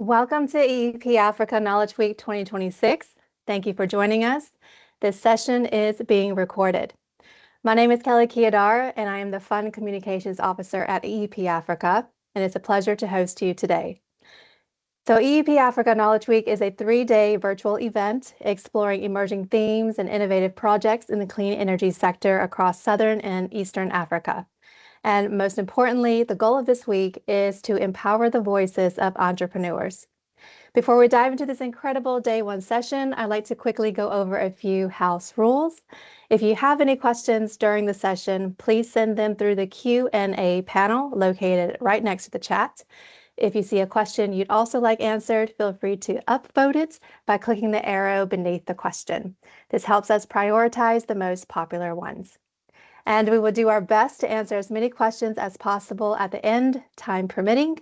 Welcome to EEP Africa Knowledge Week 2026. Thank you for joining us. This session is being recorded. My name is Kelly Kiadar, and I am the Fund Communications Officer at EEP Africa, and it's a pleasure to host you today. So EEP Africa Knowledge Week is a 3-day virtual event exploring emerging themes and innovative projects in the clean energy sector across Southern and Eastern Africa. And most importantly, the goal of this week is to empower the voices of entrepreneurs. Before we dive into this incredible day one session, I'd like to quickly go over a few house rules. If you have any questions during the session, please send them through the Q&A panel located right next to the chat. If you see a question you'd also like answered, feel free to upvote it by clicking the arrow beneath the question. This helps us prioritize the most popular ones. And we will do our best to answer as many questions as possible at the end, time permitting.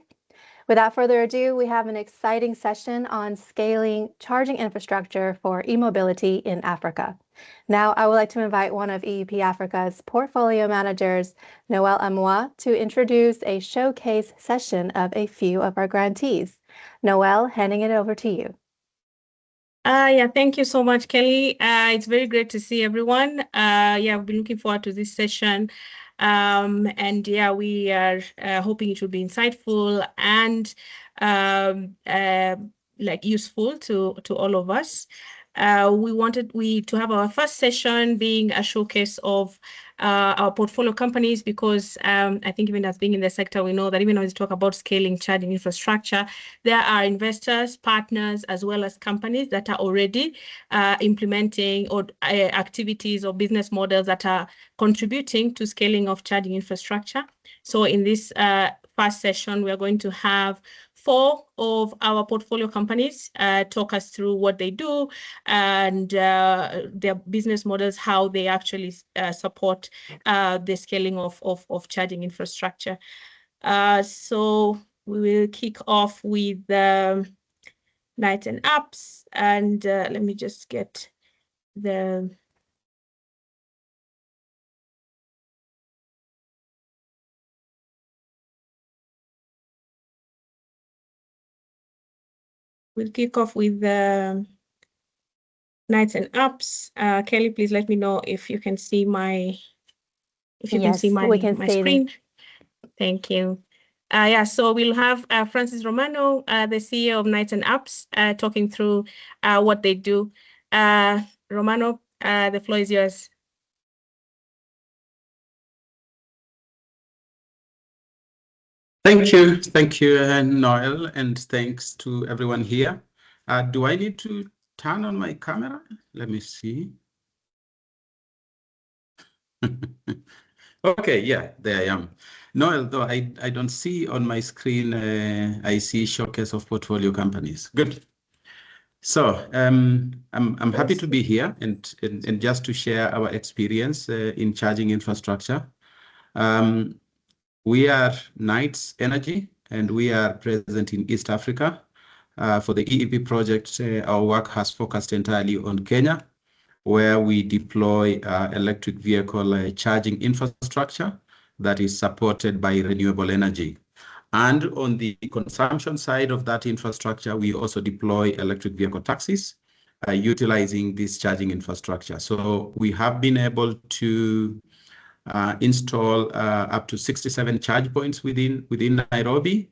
Without further ado, we have an exciting session on scaling charging infrastructure for e-mobility in Africa. Now, I would like to invite one of EEP Africa's portfolio managers, Noel Amoa, to introduce a showcase session of a few of our grantees. Noel, handing it over to you. Thank you so much, Kelly. It's very great to see everyone. I've been looking forward to this session. We are hoping it will be insightful and useful to all of us. We wanted to have our first session being a showcase of our portfolio companies, because I think even as being in the sector, we know that even when we talk about scaling charging infrastructure, there are investors, partners, as well as companies that are already implementing or activities or business models that are contributing to scaling of charging infrastructure. So in this first session, we are going to have 4 of our portfolio companies talk us through what they do and their business models, how they actually support the scaling of charging infrastructure. So we will kick off with Nights and Apps, and let me just get the... We'll kick off with the Nights and Apps. Kelly, please let me know if you can see my screen. Thank you. So we'll have Francis Romano, the CEO of Nights and Apps, talking through what they do. Romano, the floor is yours. Thank you, Noel, and thanks to everyone here. Do I need to turn on my camera? Let me see. Okay, yeah, there I am. Noel, though I don't see on my screen, I see showcase of portfolio companies. Good. So I'm happy to be here and just to share our experience in charging infrastructure. We are Knights Energy, and we are present in East Africa. For the EEP project, our work has focused entirely on Kenya, where we deploy electric vehicle charging infrastructure that is supported by renewable energy. And on the consumption side of that infrastructure, we also deploy electric vehicle taxis utilizing this charging infrastructure. So we have been able to install up to 67 charge points within Nairobi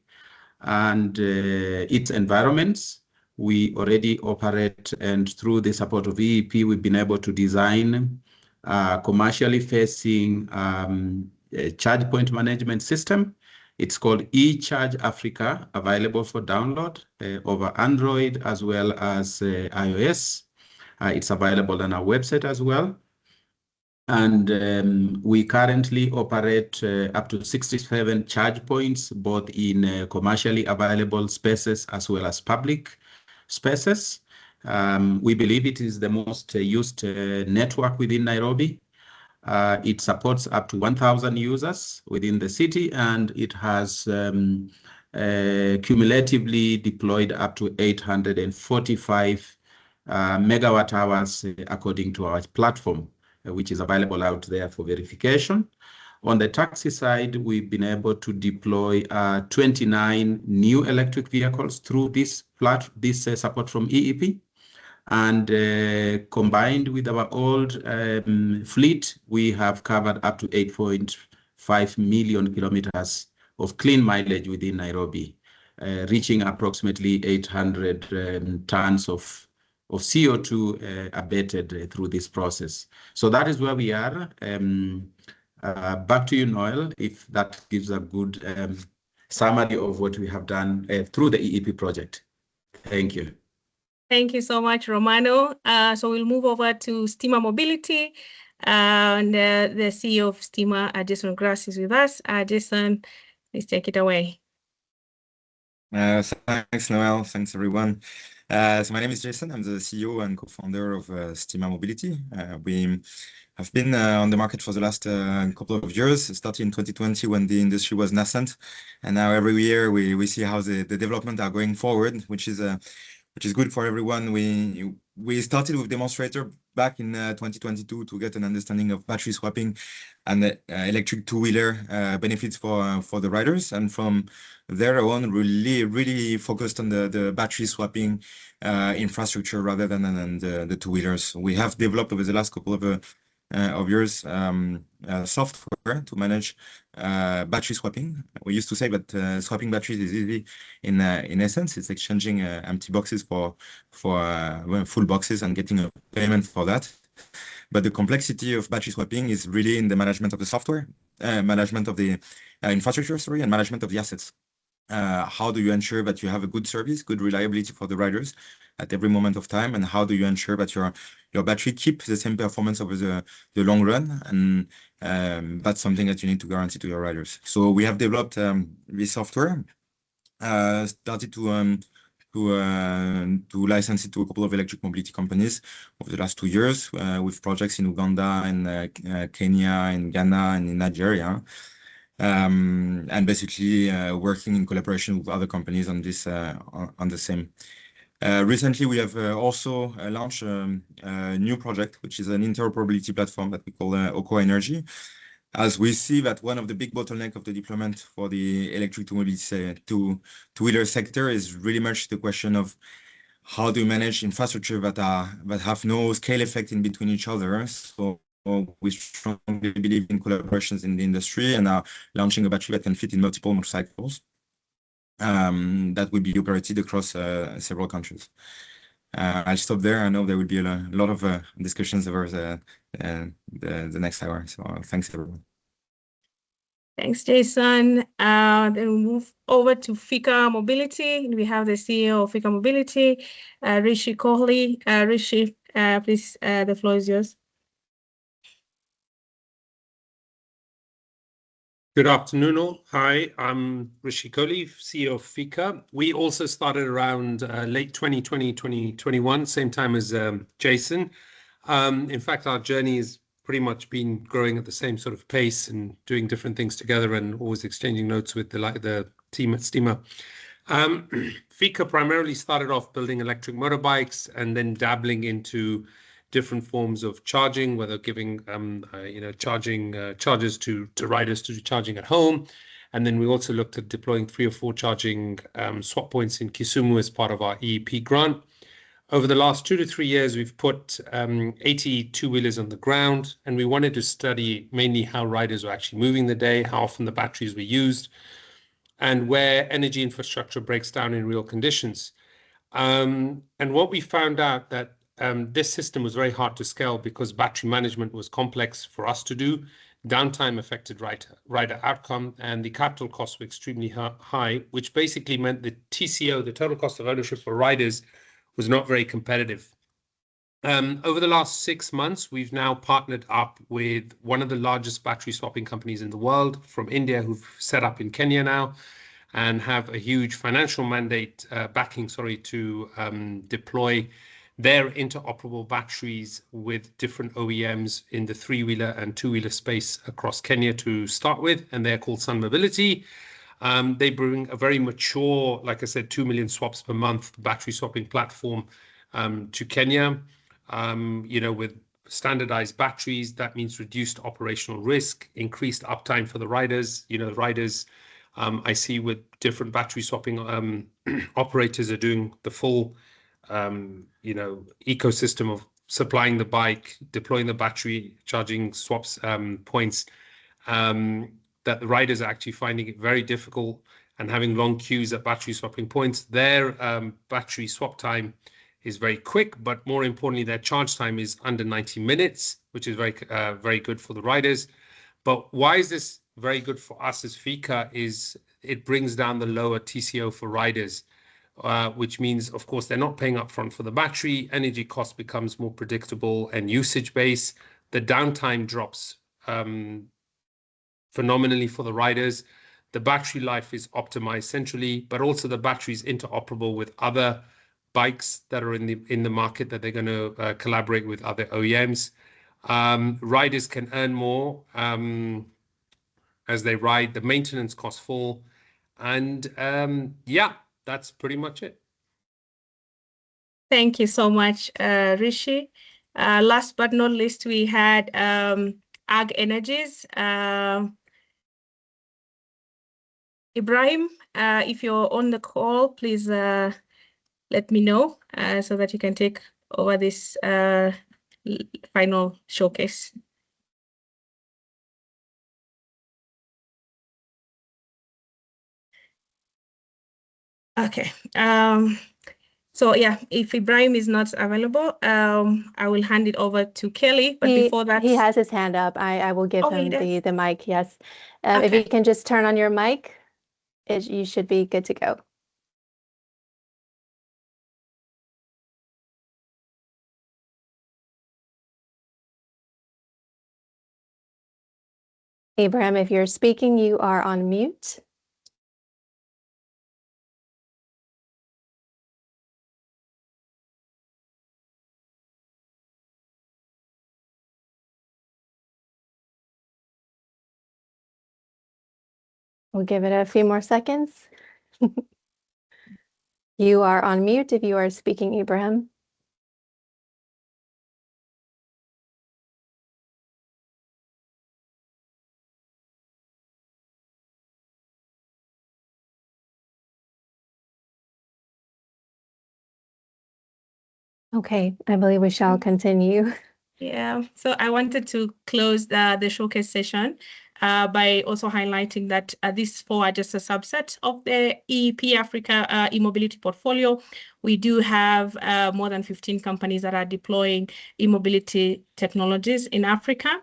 and its environments. We already operate, and through the support of EEP, we've been able to design commercially facing a charge point management system. It's called eCharge Africa, available for download over Android as well as iOS. It's available on our website as well. And we currently operate up to 67 charge points, both in commercially available spaces as well as public spaces. We believe it is the most used network within Nairobi. It supports up to 1,000 users within the city, and it has cumulatively deployed up to 845 megawatt hours according to our platform, which is available out there for verification. On the taxi side, we've been able to deploy 29 new electric vehicles through this support from EEP. And combined with our old fleet, we have covered up to 8.5 million kilometers of clean mileage within Nairobi, reaching approximately 800 tons of CO2 abated through this process. So that is where we are. Back to you, Noel, if that gives a good summary of what we have done through the EEP project. Thank you. Thank you so much, Romano. So we'll move over to Stima Mobility. And the CEO of Stima, Jason Grass, is with us. Jason, please take it away. Thanks, Noel. Thanks, everyone. So my name is Jason. I'm the CEO and co-founder of Stima Mobility. We have been on the market for the last couple of years. It started in 2020 when the industry was nascent, and now every year we see how the development are going forward, which is good for everyone. We started with demonstrator back in 2022 to get an understanding of battery swapping and electric two-wheeler benefits for the riders, and from there on really focused on the battery swapping infrastructure rather than the two-wheelers. We have developed over the last couple of years software to manage battery swapping. We used to say that swapping batteries is easy. In essence, it's exchanging empty boxes for full boxes and getting a payment for that. But the complexity of battery swapping is really in the management of the software, management of the infrastructure, and management of the assets. How do you ensure that you have a good service, good reliability for the riders at every moment of time, and how do you ensure that your battery keeps the same performance over the long run? And that's something that you need to guarantee to your riders. So we have developed this software, started to license it to a couple of electric mobility companies over the last 2 years, with projects in Uganda and Kenya, in Ghana, and in Nigeria. And basically working in collaboration with other companies on this on the same. Recently, we have also launched a new project, which is an interoperability platform that we call Oko Energy, as we see that one of the big bottlenecks of the deployment for the electric two-wheeler sector is really much the question of how do you manage infrastructure that have no scale effect in between each other. So we strongly believe in collaborations in the industry and are launching a battery that can fit in multiple motorcycles that will be operated across several countries. I'll stop there. I know there will be a lot of discussions over the next hour. So thanks, everyone. Thanks, Jason. Then we'll move over to Fika Mobility. We have the CEO of Fika Mobility, Rishi Kohli. Rishi, please, the floor is yours. Good afternoon, all. Hi, I'm Rishi Kohli, CEO of Fika. We also started around late 2020, 2021, same time as Jason. In fact, our journey has pretty much been growing at the same sort of pace and doing different things together and always exchanging notes with the team at Stima. Fika primarily started off building electric motorbikes and then dabbling into different forms of charging, whether giving charges to riders to do charging at home. And then we also looked at deploying 3 or 4 charging swap points in Kisumu as part of our EEP grant. Over the last 2 to 3 years, we've put 80 two-wheelers on the ground, and we wanted to study mainly how riders were actually moving the day, how often the batteries were used, and where energy infrastructure breaks down in real conditions. And what we found out that this system was very hard to scale because battery management was complex for us to do. Downtime affected rider outcome, and the capital costs were extremely high, which basically meant the TCO, the total cost of ownership for riders, was not very competitive. Over the last 6 months, we've now partnered up with one of the largest battery swapping companies in the world from India, who've set up in Kenya now and have a huge financial mandate backing to deploy their interoperable batteries with different OEMs in the 3-wheeler and 2-wheeler space across Kenya to start with, and they're called Sun Mobility. They bring a very mature, like I said, 2 million swaps per month battery swapping platform to Kenya, with standardized batteries. That means reduced operational risk, increased uptime for the riders. Riders, I see with different battery swapping operators are doing the full, ecosystem of supplying the bike, deploying the battery, charging swaps points, that the riders are actually finding it very difficult and having long queues at battery swapping points. Their battery swap time is very quick, but more importantly, their charge time is under 90 minutes, which is very good for the riders. But why is this very good for us as FICA is it brings down the lower TCO for riders, which means, of course, they're not paying upfront for the battery. Energy cost becomes more predictable and usage-based. The downtime drops phenomenally for the riders. The battery life is optimized centrally, but also the battery is interoperable with other bikes that are in the market that they're going to collaborate with other OEMs. Riders can earn more as they ride. The maintenance costs fall, and yeah, that's pretty much it. Thank you so much, Rishi. Last but not least, we had Ag Energies. Ibrahim, if you're on the call, please let me know so that you can take over this final showcase. Okay. So yeah, if Ibrahim is not available, I will hand it over to Kelly. But before that, he has his hand up. I will give him the mic. Yes. Okay. If you can just turn on your mic, you should be good to go. Ibrahim, if you're speaking, you are on mute. We'll give it a few more seconds. You are on mute if you are speaking, Ibrahim. Okay, I believe we shall continue. Yeah, so I wanted to close the showcase session by also highlighting that these four are just a subset of the EEP Africa e-mobility portfolio. We do have more than 15 companies that are deploying e-mobility technologies in Africa.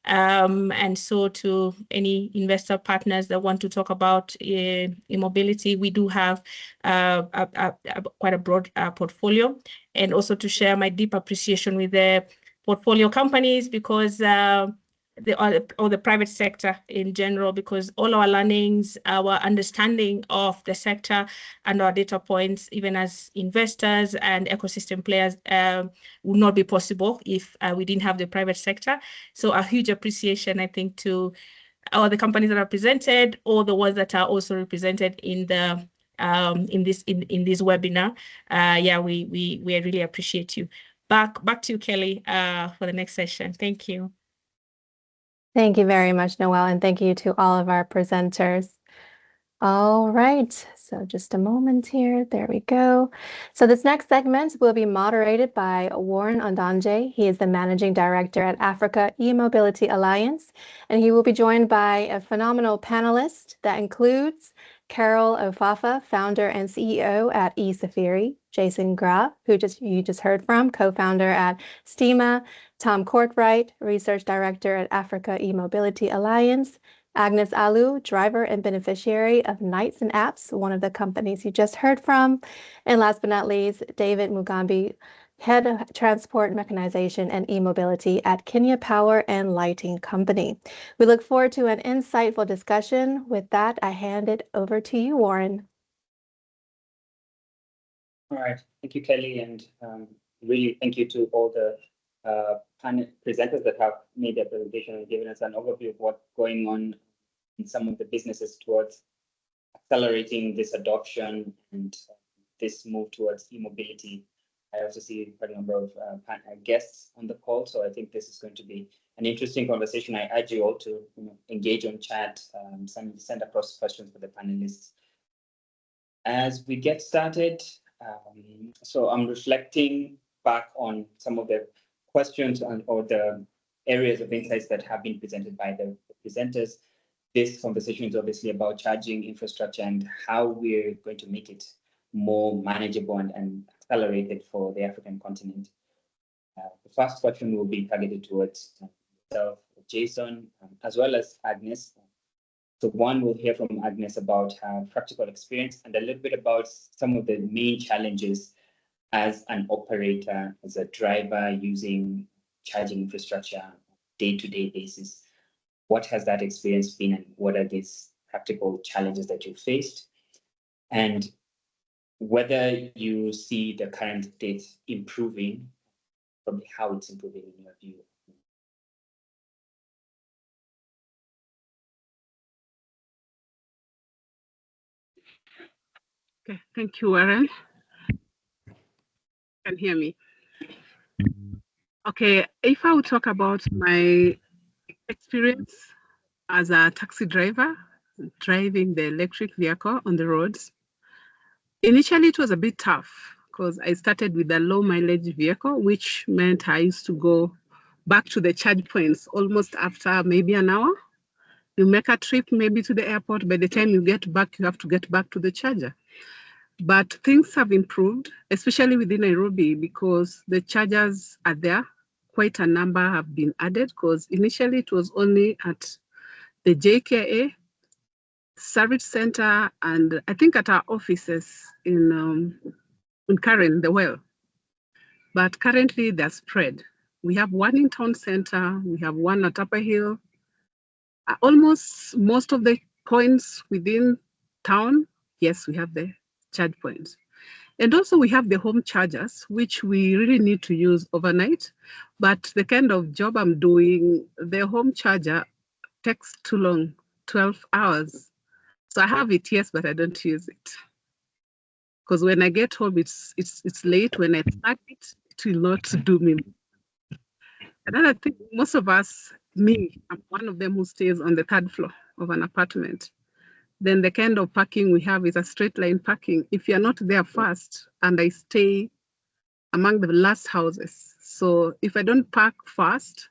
And so to any investor partners that want to talk about e-mobility, we do have quite a broad portfolio. And also to share my deep appreciation with the portfolio companies because the private sector in general, because all our learnings, our understanding of the sector and our data points, even as investors and ecosystem players, would not be possible if we didn't have the private sector. So a huge appreciation, I think, to all the companies that are presented, or the ones that are also represented in the in this webinar. Yeah, we really appreciate you. Back to you, Kelly, for the next session. Thank you. Thank you very much, Noelle, and thank you to all of our presenters. All right, so just a moment here. There we go. So this next segment will be moderated by Warren Ondanje. He is the Managing Director at Africa E-Mobility Alliance, and he will be joined by a phenomenal panelist that includes Carol Ofafa, founder and CEO at eSafiri, Jason Graf, who you just heard from, co-founder at Stima, Tom Courtwright, Research Director at Africa E-Mobility Alliance, Agnes Alu, driver and beneficiary of Nights and Apps, one of the companies you just heard from, and last but not least, David Mugambi, Head of Transport Mechanization and E-Mobility at Kenya Power and Lighting Company. We look forward to an insightful discussion. With that, I hand it over to you, Warren. All right, thank you, Kelly, and really thank you to all the panel presenters that have made their presentation and given us an overview of what's going on in some of the businesses towards accelerating this adoption and this move towards e-mobility. I also see quite a number of guests on the call, so I think this is going to be an interesting conversation. I urge you all to engage on chat, send across questions for the panelists. As we get started, so I'm reflecting back on some of the questions or the areas of insights that have been presented by the presenters. This conversation is obviously about charging infrastructure and how we're going to make it more manageable and accelerated for the African continent. The first question will be targeted towards myself, Jason, as well as Agnes. So one, we'll hear from Agnes about her practical experience and a little bit about some of the main challenges as an operator, as a driver using charging infrastructure on a day-to-day basis. What has that experience been and what are these practical challenges that you faced? And whether you see the current state improving, probably how it's improving in your view. Okay, thank you, Warren. You can hear me. Okay, if I would talk about my experience as a taxi driver, driving the electric vehicle on the roads, initially it was a bit tough because I started with a low mileage vehicle, which meant I used to go back to the charge points almost after maybe an hour. You make a trip maybe to the airport, by the time you get back, you have to get back to the charger. But things have improved, especially within Nairobi, because the chargers are there. Quite a number have been added, because initially it was only at the JKA Service Center and I think at our offices in Karen, the Well. But currently they're spread. We have one in Town Center, we have one at Upper Hill. Almost most of the points within town, yes, we have the charge points. And also we have the home chargers, which we really need to use overnight. But the kind of job I'm doing, the home charger takes too long, 12 hours. So I have it, yes, but I don't use it. Because when I get home, it's late. When I start it, it will not do me. Another thing, most of us, me, I'm one of them who stays on the third floor of an apartment. Then the kind of parking we have is a straight line parking. If you're not there first, and I stay among the last houses. So if I don't park fast,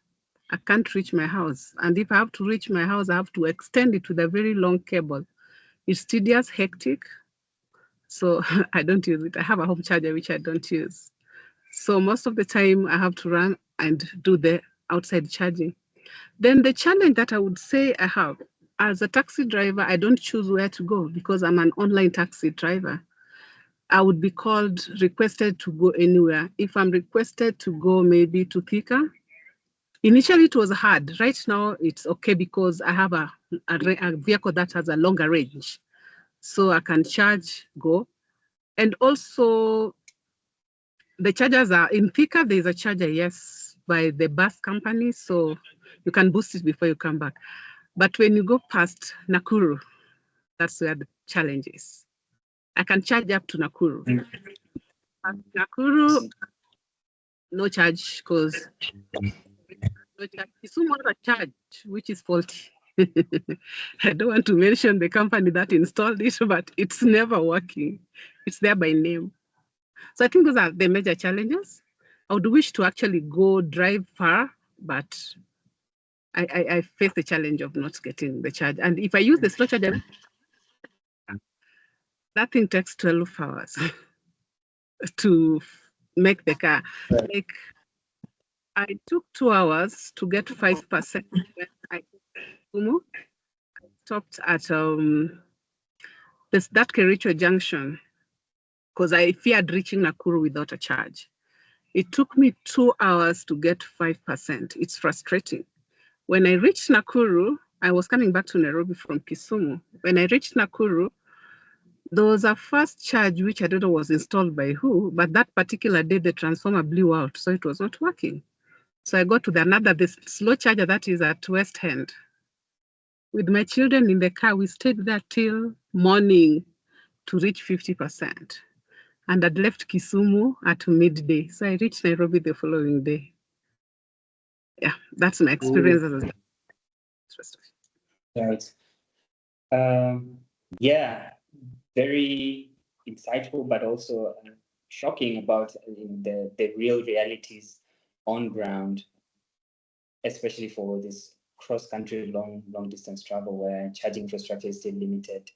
I can't reach my house. And if I have to reach my house, I have to extend it with a very long cable. It's tedious, hectic. So I don't use it. I have a home charger, which I don't use. So most of the time I have to run and do the outside charging. Then the challenge that I would say I have, as a taxi driver, I don't choose where to go because I'm an online taxi driver. I would be requested to go anywhere. If I'm requested to go maybe to Thika, initially it was hard. Right now it's okay because I have a vehicle that has a longer range. So I can charge, go. And also the chargers are in Thika, there's a charger, yes, by the bus company. So you can boost it before you come back. But when you go past Nakuru, that's where the challenge is. I can charge up to Nakuru. At Nakuru, no charge, because Kisumu has a charge, which is faulty. I don't want to mention the company that installed it, but it's never working. It's there by name. So I think those are the major challenges. I would wish to actually go drive far, but I face the challenge of not getting the charge. And if I use the slow charger, that thing takes 12 hours to make the car. Like, I took 2 hours to get 5%. I stopped at that Kericho junction because I feared reaching Nakuru without a charge. It took me 2 hours to get 5%. It's frustrating. When I reached Nakuru, I was coming back to Nairobi from Kisumu. When I reached Nakuru, there was a fast charge, which I don't know was installed by who, but that particular day, the transformer blew out, so it was not working. So I got to the slow charger that is at West End. With my children in the car, we stayed there till morning to reach 50%. and I'd left Kisumu at midday. So I reached Nairobi the following day. Yeah, that's my experience as a Right. Yeah, very insightful, but also shocking about the real realities on ground, especially for this cross-country long distance travel where charging infrastructure is still limited.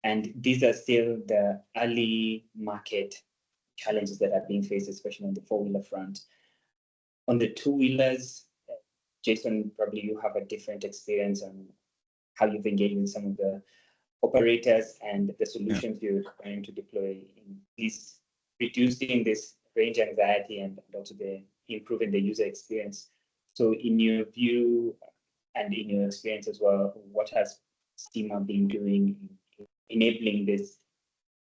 And these are still the early market challenges that are being faced, especially on the four-wheeler front. On the two-wheelers, Jason, probably you have a different experience on how you've engaged with some of the operators and the solutions you're trying to deploy in this, reducing this range anxiety and also the improving the user experience. So in your view and in your experience as well, what has STEMA been doing in enabling this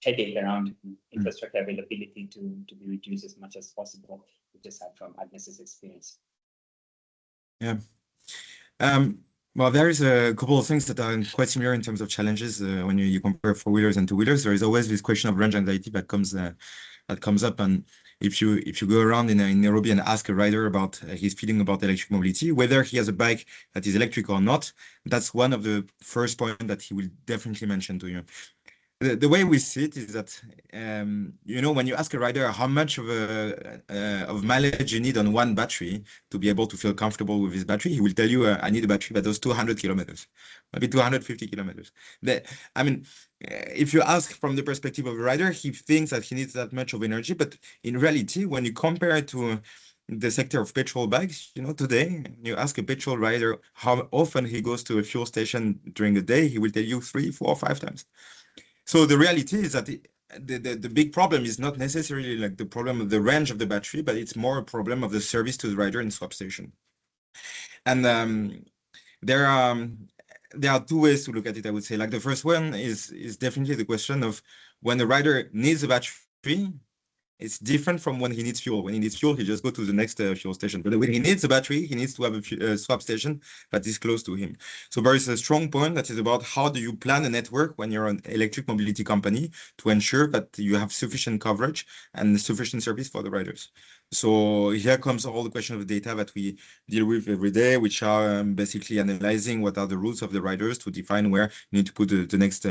headache around infrastructure availability to be reduced as much as possible? We just had from Agnes's experience. Yeah. Well, there is a couple of things that are quite similar in terms of challenges when you compare four-wheelers and two-wheelers. There is always this question of range anxiety that comes up, and if you go around in Nairobi and ask a rider about his feeling about electric mobility, whether he has a bike that is electric or not, that's one of the first points that he will definitely mention to you. The way we see it is that when you ask a rider how much of mileage you need on one battery to be able to feel comfortable with his battery, he will tell you, I need a battery that does 200 kilometers, maybe 250 kilometers. If you ask from the perspective of a rider, he thinks that he needs that much of energy, but in reality, when you compare it to the sector of petrol bikes, today, you ask a petrol rider how often he goes to a fuel station during the day, he will tell you 3, 4, 5 times. So the reality is that the big problem is not necessarily like the problem of the range of the battery, but it's more a problem of the service to the rider in swap station. And there are two ways to look at it, I would say. Like the first one is definitely the question of when the rider needs a battery, it's different from when he needs fuel. When he needs fuel, he just go to the next fuel station. But when he needs a battery, he needs to have a swap station that is close to him. So there is a strong point that is about how do you plan a network when you're an electric mobility company to ensure that you have sufficient coverage and sufficient service for the riders. So here comes all the question of the data that we deal with every day, which are basically analyzing what are the routes of the riders to define where you need to put the next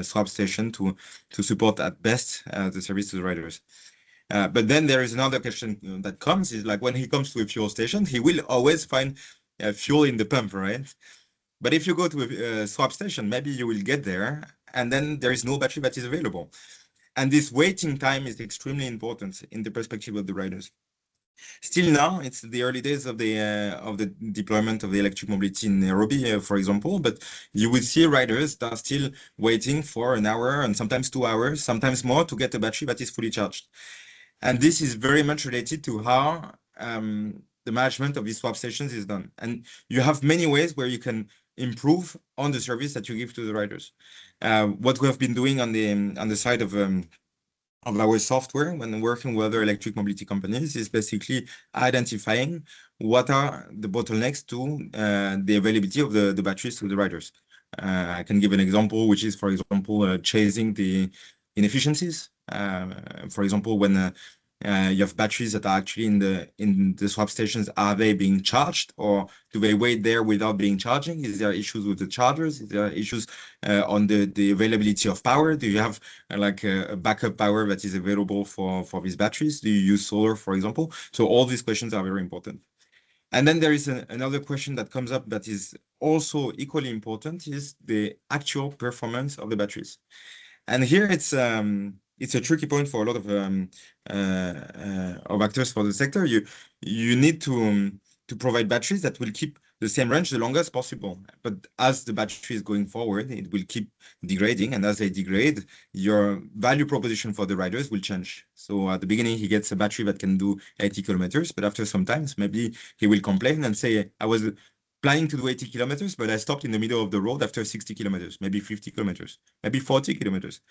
swap station to support at best the service to the riders. But then there is another question that comes is like when he comes to a fuel station, he will always find fuel in the pump, right? But if you go to a swap station, maybe you will get there and then there is no battery that is available. And this waiting time is extremely important in the perspective of the riders. Still now, it's the early days of the deployment of the electric mobility in Nairobi, for example, but you will see riders that are still waiting for an hour and sometimes 2 hours, sometimes more to get a battery that is fully charged. And this is very much related to how the management of these swap stations is done. And you have many ways where you can improve on the service that you give to the riders. What we have been doing on the side of our software when working with other electric mobility companies is basically identifying what are the bottlenecks to the availability of the batteries to the riders. I can give an example, which is, for example, chasing the inefficiencies. For example, when you have batteries that are actually in the swap stations, are they being charged or do they wait there without being charging? Is there issues with the chargers? Is there issues on the availability of power? Do you have like a backup power that is available for these batteries? Do you use solar, for example? So all these questions are very important. And then there is another question that comes up that is also equally important is the actual performance of the batteries. And here it's a tricky point for a lot of actors for the sector. You need to provide batteries that will keep the same range the longest possible. But as the battery is going forward, it will keep degrading. And as they degrade, your value proposition for the riders will change. So at the beginning, he gets a battery that can do 80 kilometers. But after some time, maybe he will complain and say, I was planning to do 80 kilometers, but I stopped in the middle of the road after 60 kilometers, maybe 50 kilometers, maybe 40 kilometers.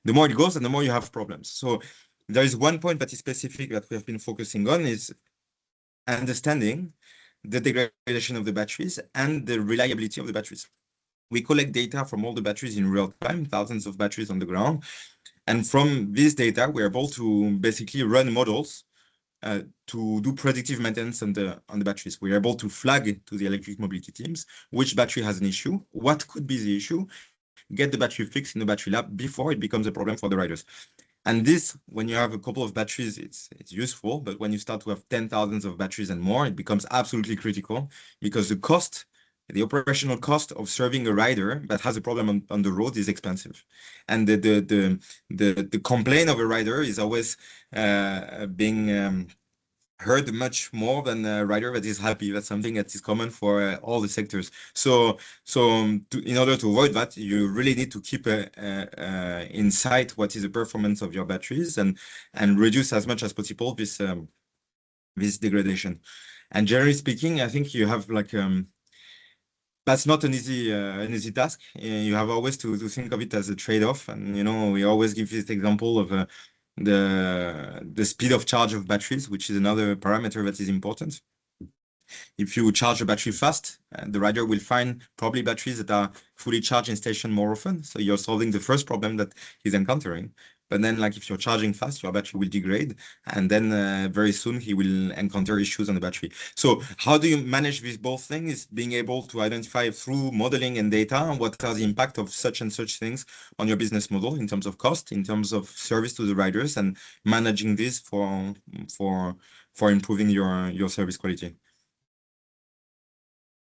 The more it goes, and the more you have problems. So there is one point that is specific that we have been focusing on is understanding the degradation of the batteries and the reliability of the batteries. We collect data from all the batteries in real time, thousands of batteries on the ground. And from this data, we're able to basically run models to do predictive maintenance on the batteries. We're able to flag to the electric mobility teams which battery has an issue, what could be the issue, get the battery fixed in the battery lab before it becomes a problem for the riders. And this, when you have a couple of batteries, it's useful, but when you start to have 10,000 of batteries and more, it becomes absolutely critical, because the operational cost of serving a rider that has a problem on the road is expensive. And the complaint of a rider is always being heard much more than a rider that is happy. That's something that is common for all the sectors. So in order to avoid that, you really need to keep in sight what is the performance of your batteries and reduce as much as possible this degradation. And generally speaking, I think you have like that's not an easy task. You have always to think of it as a trade-off. And we always give this example of the speed of charge of batteries, which is another parameter that is important. If you charge a battery fast, the rider will find probably batteries that are fully charged in station more often. So you're solving the first problem that he's encountering. But then, like if you're charging fast, your battery will degrade, and then very soon he will encounter issues on the battery. So how do you manage these both things? Being able to identify through modeling and data what are the impact of such and such things on your business model in terms of cost, in terms of service to the riders, and managing this for improving your service quality.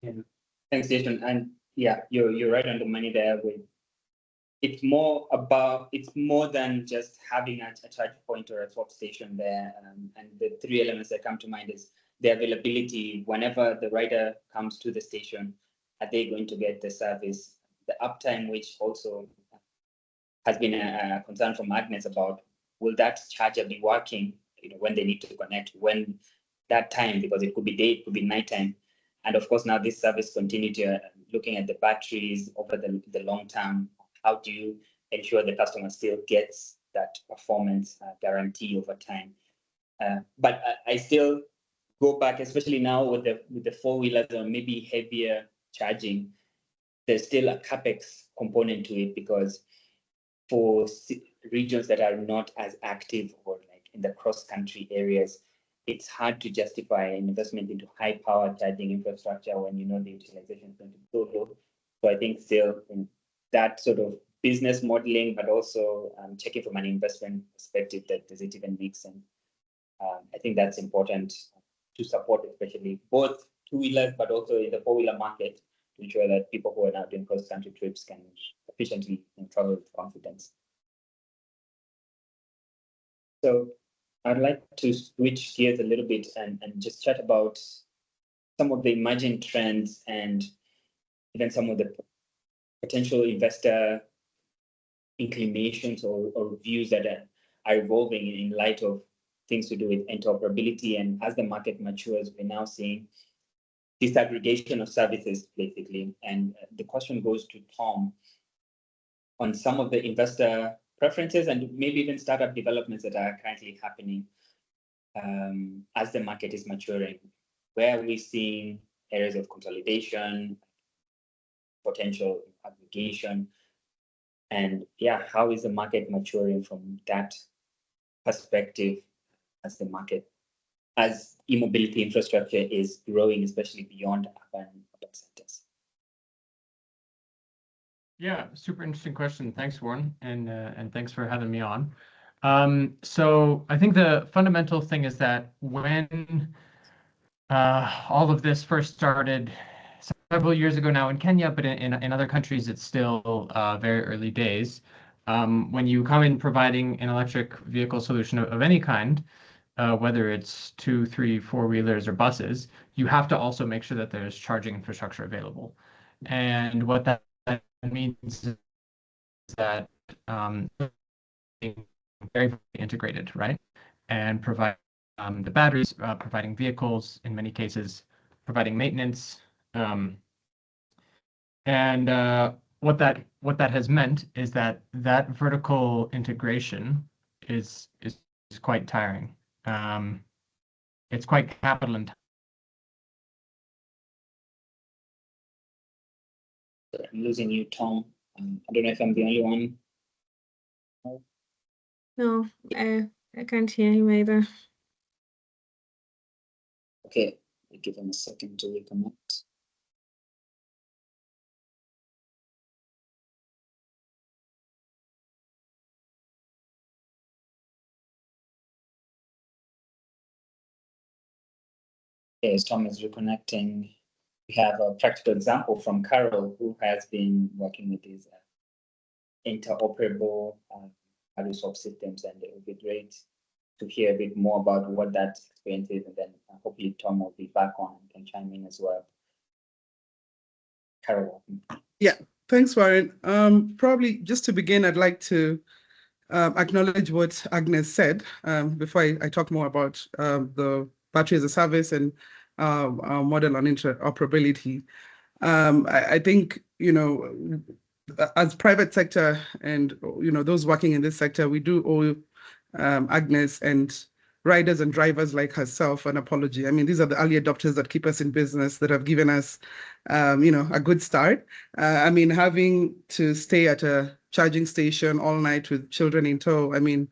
Yeah. Thanks, Jason. And yeah, you're right on the money there. It's more than just having a charge point or a swap station there. And the three elements that come to mind is the availability. Whenever the rider comes to the station, are they going to get the service? The uptime, which also has been a concern from Agnes about, will that charger be working when they need to connect, when that time, because it could be day, it could be nighttime. And of course, now this service continuity, looking at the batteries over the long term, how do you ensure the customer still gets that performance guarantee over time? But I still go back, especially now with the four-wheelers or maybe heavier charging, there's still a CapEx component to it, because for regions that are not as active or like in the cross-country areas, it's hard to justify an investment into high-power charging infrastructure when the utilization is going to be so low. So I think still in that sort of business modeling, but also checking from an investment perspective, that does it even make sense? I think that's important to support, especially both two-wheelers, but also in the four-wheeler market, to ensure that people who are now doing cross-country trips can efficiently travel with confidence. So I'd like to switch gears a little bit and just chat about some of the emerging trends and even some of the potential investor inclinations or views that are evolving in light of things to do with interoperability. And as the market matures, we're now seeing disaggregation of services, basically. And the question goes to Tom on some of the investor preferences and maybe even startup developments that are currently happening as the market is maturing. Where are we seeing areas of consolidation, potential aggregation? And yeah, how is the market maturing from that perspective as e-mobility infrastructure is growing, especially beyond urban centers? Yeah, super interesting question. Thanks, Warren, and thanks for having me on. So I think the fundamental thing is that when all of this first started several years ago now in Kenya, but in other countries, it's still very early days. When you come in providing an electric vehicle solution of any kind, whether it's 2, 3, 4-wheelers or buses, you have to also make sure that there's charging infrastructure available. And what that means is that being very integrated, right? And provide the batteries, providing vehicles, in many cases, providing maintenance. And what that has meant is that vertical integration is quite tiring. It's quite capital intensive. I'm losing you, Tom. I don't know if I'm the only one. No, I can't hear him either. Okay, I'll give him a second to reconnect. Okay, as Tom is reconnecting, we have a practical example from Carol, who has been working with these interoperable value swap systems, and it would be great to hear a bit more about what that experience is, and then hopefully Tom will be back on and can chime in as well. Carol. Yeah, thanks, Warren. Probably just to begin, I'd like to acknowledge what Agnes said before I talk more about the battery as a service and our model on interoperability. I think, you know, as private sector and, you know, those working in this sector, we do owe Agnes and riders and drivers like herself an apology. I mean, these are the early adopters that keep us in business, that have given us, you know, a good start. I mean, having to stay at a charging station all night with children in tow, I mean,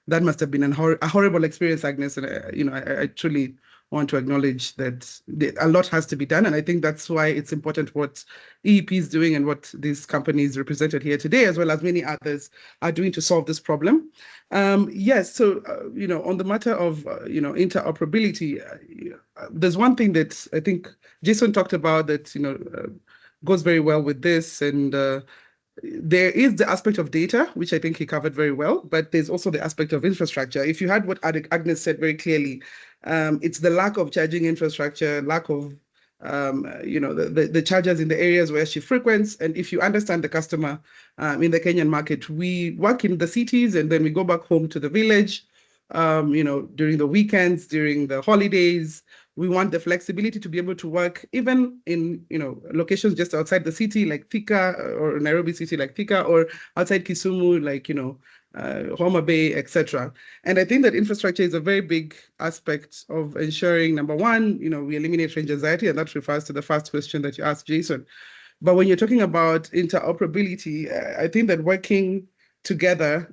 that must have been a horrible experience, Agnes. And, you know, I truly want to acknowledge that a lot has to be done. And I think that's why it's important what EEP is doing and what these companies represented here today, as well as many others, are doing to solve this problem. Yes, so, you know, on the matter of, you know, interoperability, there's one thing that I think Jason talked about that, you know, goes very well with this. And there is the aspect of data, which I think he covered very well, but there's also the aspect of infrastructure. If you had what Agnes said very clearly, it's the lack of charging infrastructure, lack of, you know, the chargers in the areas where she frequents. And if you understand the customer in the Kenyan market, we work in the cities and then we go back home to the village, you know, during the weekends, during the holidays. We want the flexibility to be able to work even in, you know, locations just outside the city like Thika, or Nairobi city like Thika, or outside Kisumu like, you know, Homa Bay, etc. And I think that infrastructure is a very big aspect of ensuring, number one, you know, we eliminate range anxiety, and that refers to the first question that you asked, Jason. But when you're talking about interoperability, I think that working together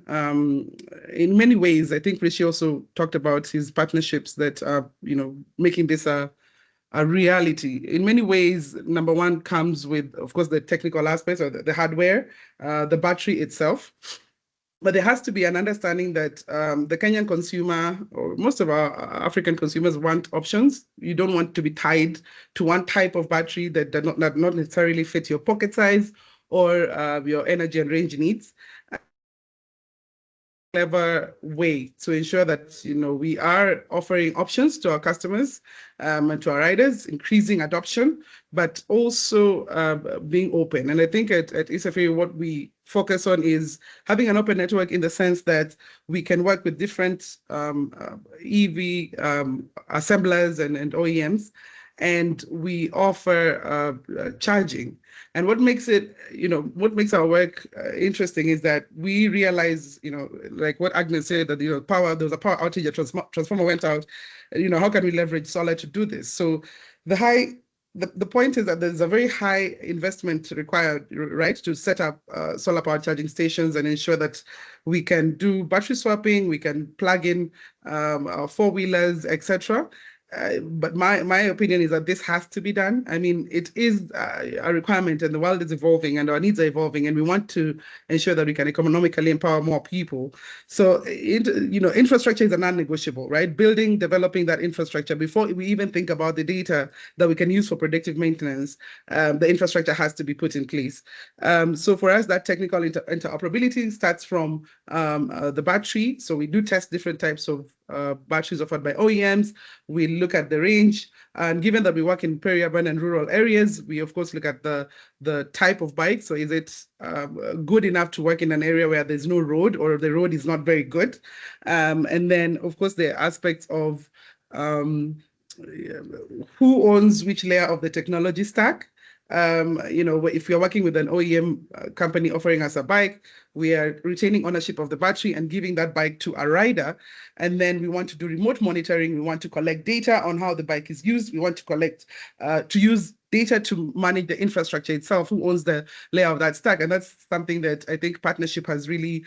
in many ways, I think Rishi also talked about his partnerships that are, you know, making this a reality. In many ways, number one comes with, of course, the technical aspects or the hardware, the battery itself. But there has to be an understanding that the Kenyan consumer, or most of our African consumers, want options. You don't want to be tied to one type of battery that does not necessarily fit your pocket size or your energy and range needs. Clever way to ensure that, you know, we are offering options to our customers and to our riders, increasing adoption, but also being open. And I think at ESFA, what we focus on is having an open network in the sense that we can work with different EV assemblers and OEMs, and we offer charging. And what makes it, you know, what makes our work interesting is that we realize, you know, like what Agnes said, that, you know, there was a power outage, a transformer went out. You know, how can we leverage solar to do this? So the point is that there's a very high investment required, right, to set up solar power charging stations and ensure that we can do battery swapping, we can plug in four-wheelers, etc. But my opinion is that this has to be done. I mean, it is a requirement, and the world is evolving and our needs are evolving, and we want to ensure that we can economically empower more people. So, you know, infrastructure is a non-negotiable, right? Building, developing that infrastructure before we even think about the data that we can use for predictive maintenance, the infrastructure has to be put in place. So for us, that technical interoperability starts from the battery. So we do test different types of batteries offered by OEMs. We look at the range, and given that we work in peri-urban and rural areas, we of course look at the type of bike. So is it good enough to work in an area where there's no road, or the road is not very good? And then of course the aspects of who owns which layer of the technology stack. You know, if you're working with an OEM company offering us a bike, we are retaining ownership of the battery and giving that bike to a rider. And then we want to do remote monitoring. We want to collect data on how the bike is used. We want to collect, to use data to manage the infrastructure itself, who owns the layer of that stack. And that's something that I think partnership has really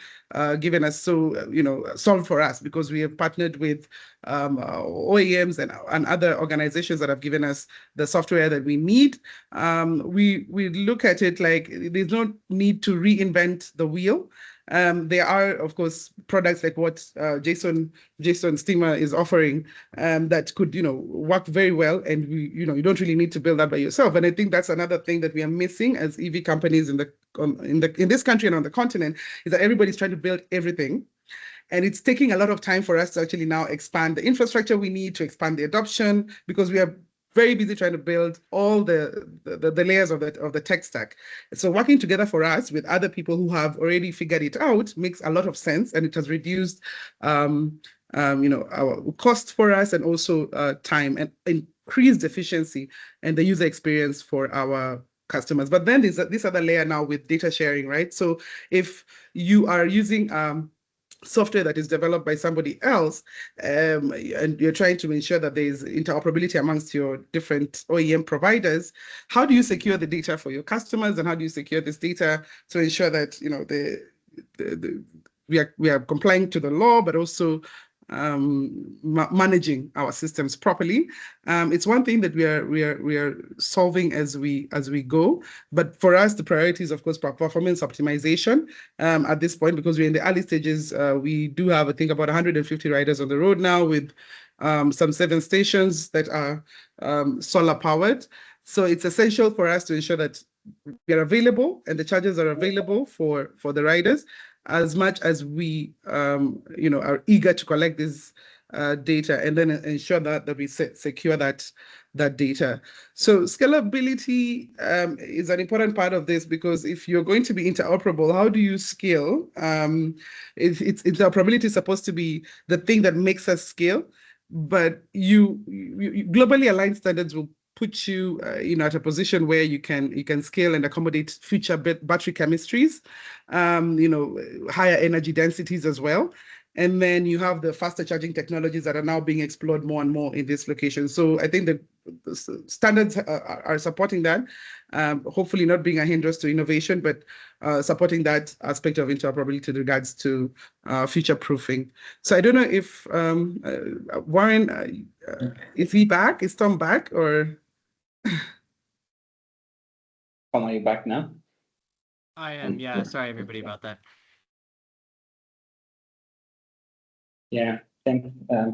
given us, solved for us, because we have partnered with OEMs and other organizations that have given us the software that we need. We look at it like there's no need to reinvent the wheel. There are, of course, products like what Jason Steamer is offering that could, work very well, and you don't really need to build that by yourself. And I think that's another thing that we are missing as EV companies in this country and on the continent, is that everybody's trying to build everything. And it's taking a lot of time for us to actually now expand the infrastructure we need to expand the adoption, because we are very busy trying to build all the layers of the tech stack. So working together for us with other people who have already figured it out makes a lot of sense, and it has reduced our cost for us, and also time, and increased efficiency and the user experience for our customers. But then there's this other layer now with data sharing, right? So if you are using software that is developed by somebody else, and you're trying to ensure that there's interoperability amongst your different OEM providers, how do you secure the data for your customers, and how do you secure this data to ensure that we are complying to the law, but also managing our systems properly? It's one thing that we are solving as we go, but for us the priority is, of course, performance optimization at this point, because we're in the early stages. We do have, I think, about 150 riders on the road now, with some 7 stations that are solar powered. So it's essential for us to ensure that we are available and the chargers are available for the riders, as much as we are eager to collect this data, and then ensure that we secure that data. So scalability is an important part of this, because if you're going to be interoperable, how do you scale? Interoperability is supposed to be the thing that makes us scale, but you globally aligned standards will put you at a position where you can scale and accommodate future battery chemistries, higher energy densities as well. And then you have the faster charging technologies that are now being explored more and more in this location. So I think the standards are supporting that, hopefully not being a hindrance to innovation, but supporting that aspect of interoperability with regards to future proofing. So I don't know if Warren, is he back? Is Tom back, or? Tom, are you back now? I am, yeah. Sorry, everybody, about that. Yeah, thanks,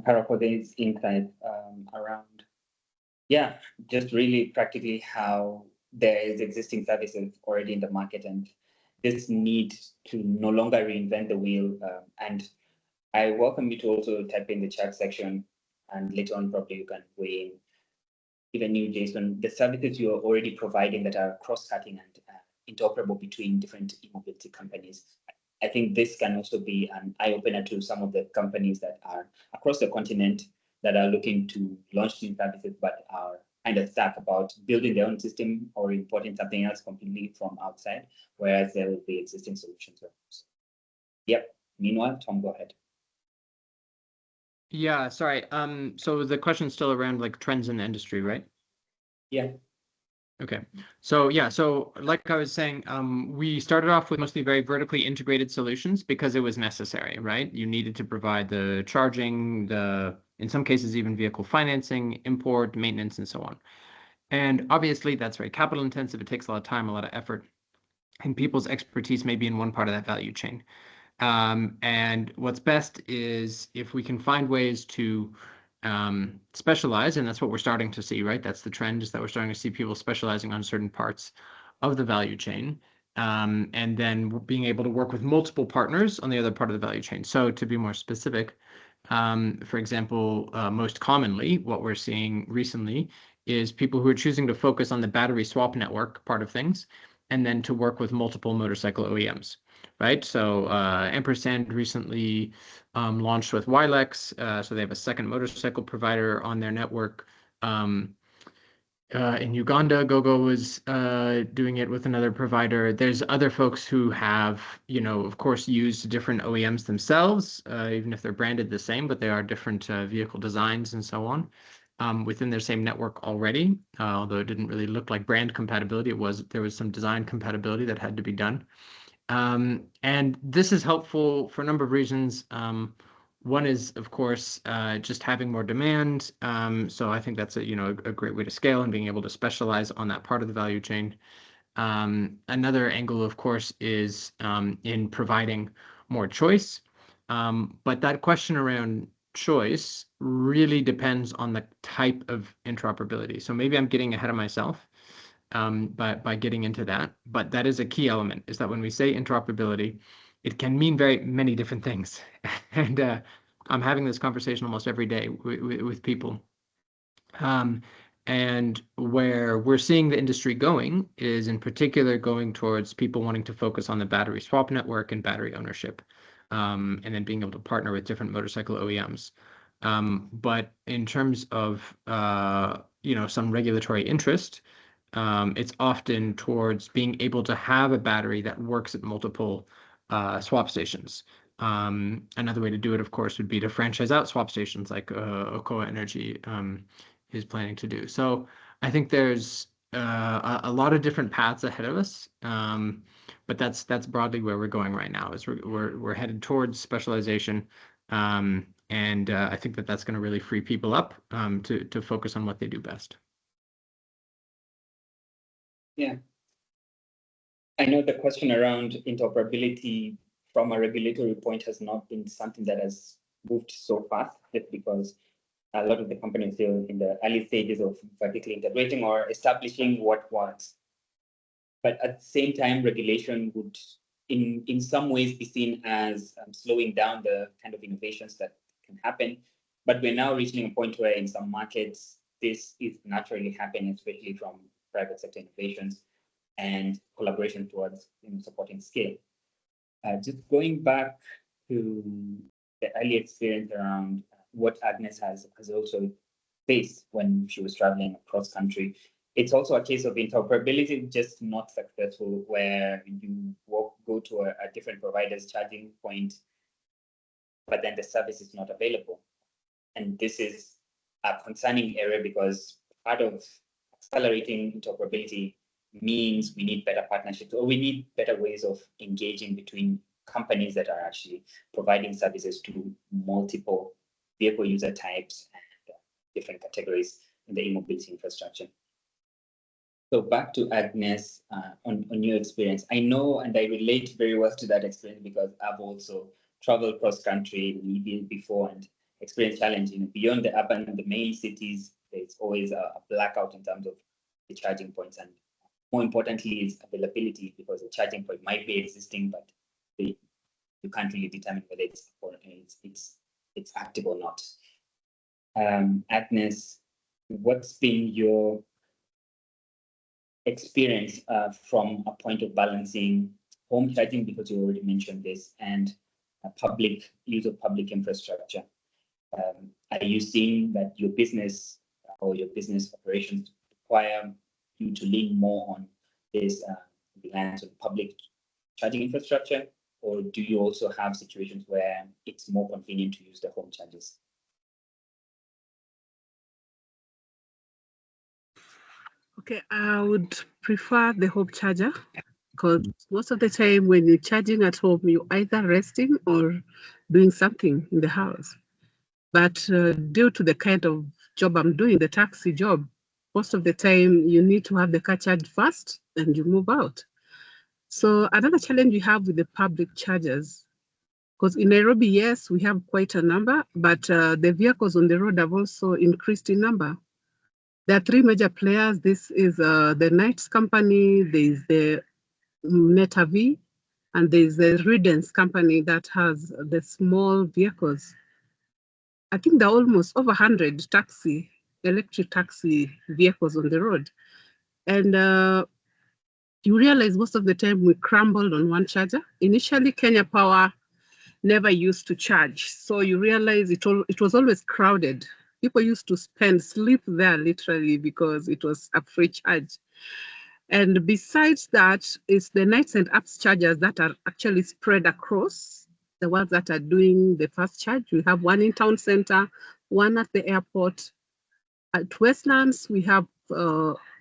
Para, for this insight around, just really practically how there is existing services already in the market, and this need to no longer reinvent the wheel. And I welcome you to also type in the chat section, and later on probably you can weigh in. Even you, Jason, the services you are already providing that are cross-cutting and interoperable between different e-mobility companies. I think this can also be an eye-opener to some of the companies that are across the continent that are looking to launch new services, but are kind of stuck about building their own system or importing something else completely from outside, whereas there will be existing solutions. Yep. Meanwhile, Tom, go ahead. Yeah, sorry. So the question's still around like trends in the industry, right? Yeah. Okay. So yeah, so like I was saying, we started off with mostly very vertically integrated solutions because it was necessary, right? You needed to provide the charging, in some cases, even vehicle financing, import, maintenance, and so on. And obviously that's very capital intensive. It takes a lot of time, a lot of effort, and people's expertise may be in one part of that value chain. And what's best is if we can find ways to specialize, and that's what we're starting to see, right? That's the trend, is that we're starting to see people specializing on certain parts of the value chain, and then being able to work with multiple partners on the other part of the value chain. So to be more specific, for example, most commonly, what we're seeing recently is people who are choosing to focus on the battery swap network part of things, and then to work with multiple motorcycle OEMs. Right, so Ampersand recently launched with Wilex, so they have a second motorcycle provider on their network. In Uganda, GoGo was doing it with another provider. There's other folks who have, of course, used different OEMs themselves, even if they're branded the same, but they are different vehicle designs and so on. within their same network already, although it didn't really look like brand compatibility. There was some design compatibility that had to be done. And this is helpful for a number of reasons. One is, of course, just having more demand. So I think that's a great way to scale and being able to specialize on that part of the value chain. Another angle, of course, is in providing more choice. But that question around choice really depends on the type of interoperability. So maybe I'm getting ahead of myself by getting into that. But that is a key element, is that when we say interoperability, it can mean very many different things. And I'm having this conversation almost every day with people. And where we're seeing the industry going is in particular going towards people wanting to focus on the battery swap network and battery ownership, and then being able to partner with different motorcycle OEMs. But in terms of some regulatory interest, it's often towards being able to have a battery that works at multiple swap stations. Another way to do it, of course, would be to franchise out swap stations like Okoa Energy is planning to do. So I think there's a lot of different paths ahead of us, but that's broadly where we're going right now. Is we're headed towards specialization, and I think that's going to really free people up to focus on what they do best. Yeah, I know the question around interoperability from a regulatory point has not been something that has moved so fast, because a lot of the companies still in the early stages of vertically integrating or establishing what works. But at the same time, regulation would in some ways be seen as slowing down the kind of innovations that can happen. But we're now reaching a point where in some markets, this is naturally happening, especially from private sector innovations and collaboration towards supporting scale. Just going back to the early experience around what Agnes has also faced when she was traveling across country. It's also a case of interoperability, just not successful, where you go to a different provider's charging point, but then the service is not available. And this is a concerning area because part of accelerating interoperability means we need better partnerships, or we need better ways of engaging between companies that are actually providing services to multiple vehicle user types and different categories in the e-mobility infrastructure. So back to Agnes on your experience. I know and I relate very well to that experience because I've also traveled cross country before and experienced challenging beyond the urban and the main cities. There's always a blackout in terms of the charging points, and more importantly is availability, because the charging point might be existing, but you can't really determine whether it's active or not. Agnes, what's been your experience from a point of balancing home charging, because you already mentioned this, and public use of public infrastructure? Are you seeing that your business or your business operations require you to lean more on this reliance on public charging infrastructure, or do you also have situations where it's more convenient to use the home chargers? Okay, I would prefer the home charger because most of the time when you're charging at home, you're either resting or doing something in the house. But due to the kind of job I'm doing, the taxi job, most of the time you need to have the car charged first and you move out. So another challenge we have with the public chargers, because in Nairobi, yes, we have quite a number, but the vehicles on the road have also increased in number. There are three major players. This is the Knights company, there's the NetaV, and there's the readiness company that has the small vehicles. I think there are almost over 100 electric taxi vehicles on the road. And you realize most of the time we crumbled on one charger. Initially, Kenya Power never used to charge. So you realize it was always crowded. People used to sleep there literally because it was a free charge. And besides that, it's the nights and apps chargers that are actually spread across the ones that are doing the fast charge. We have one in town center, one at the airport. At Westlands, we have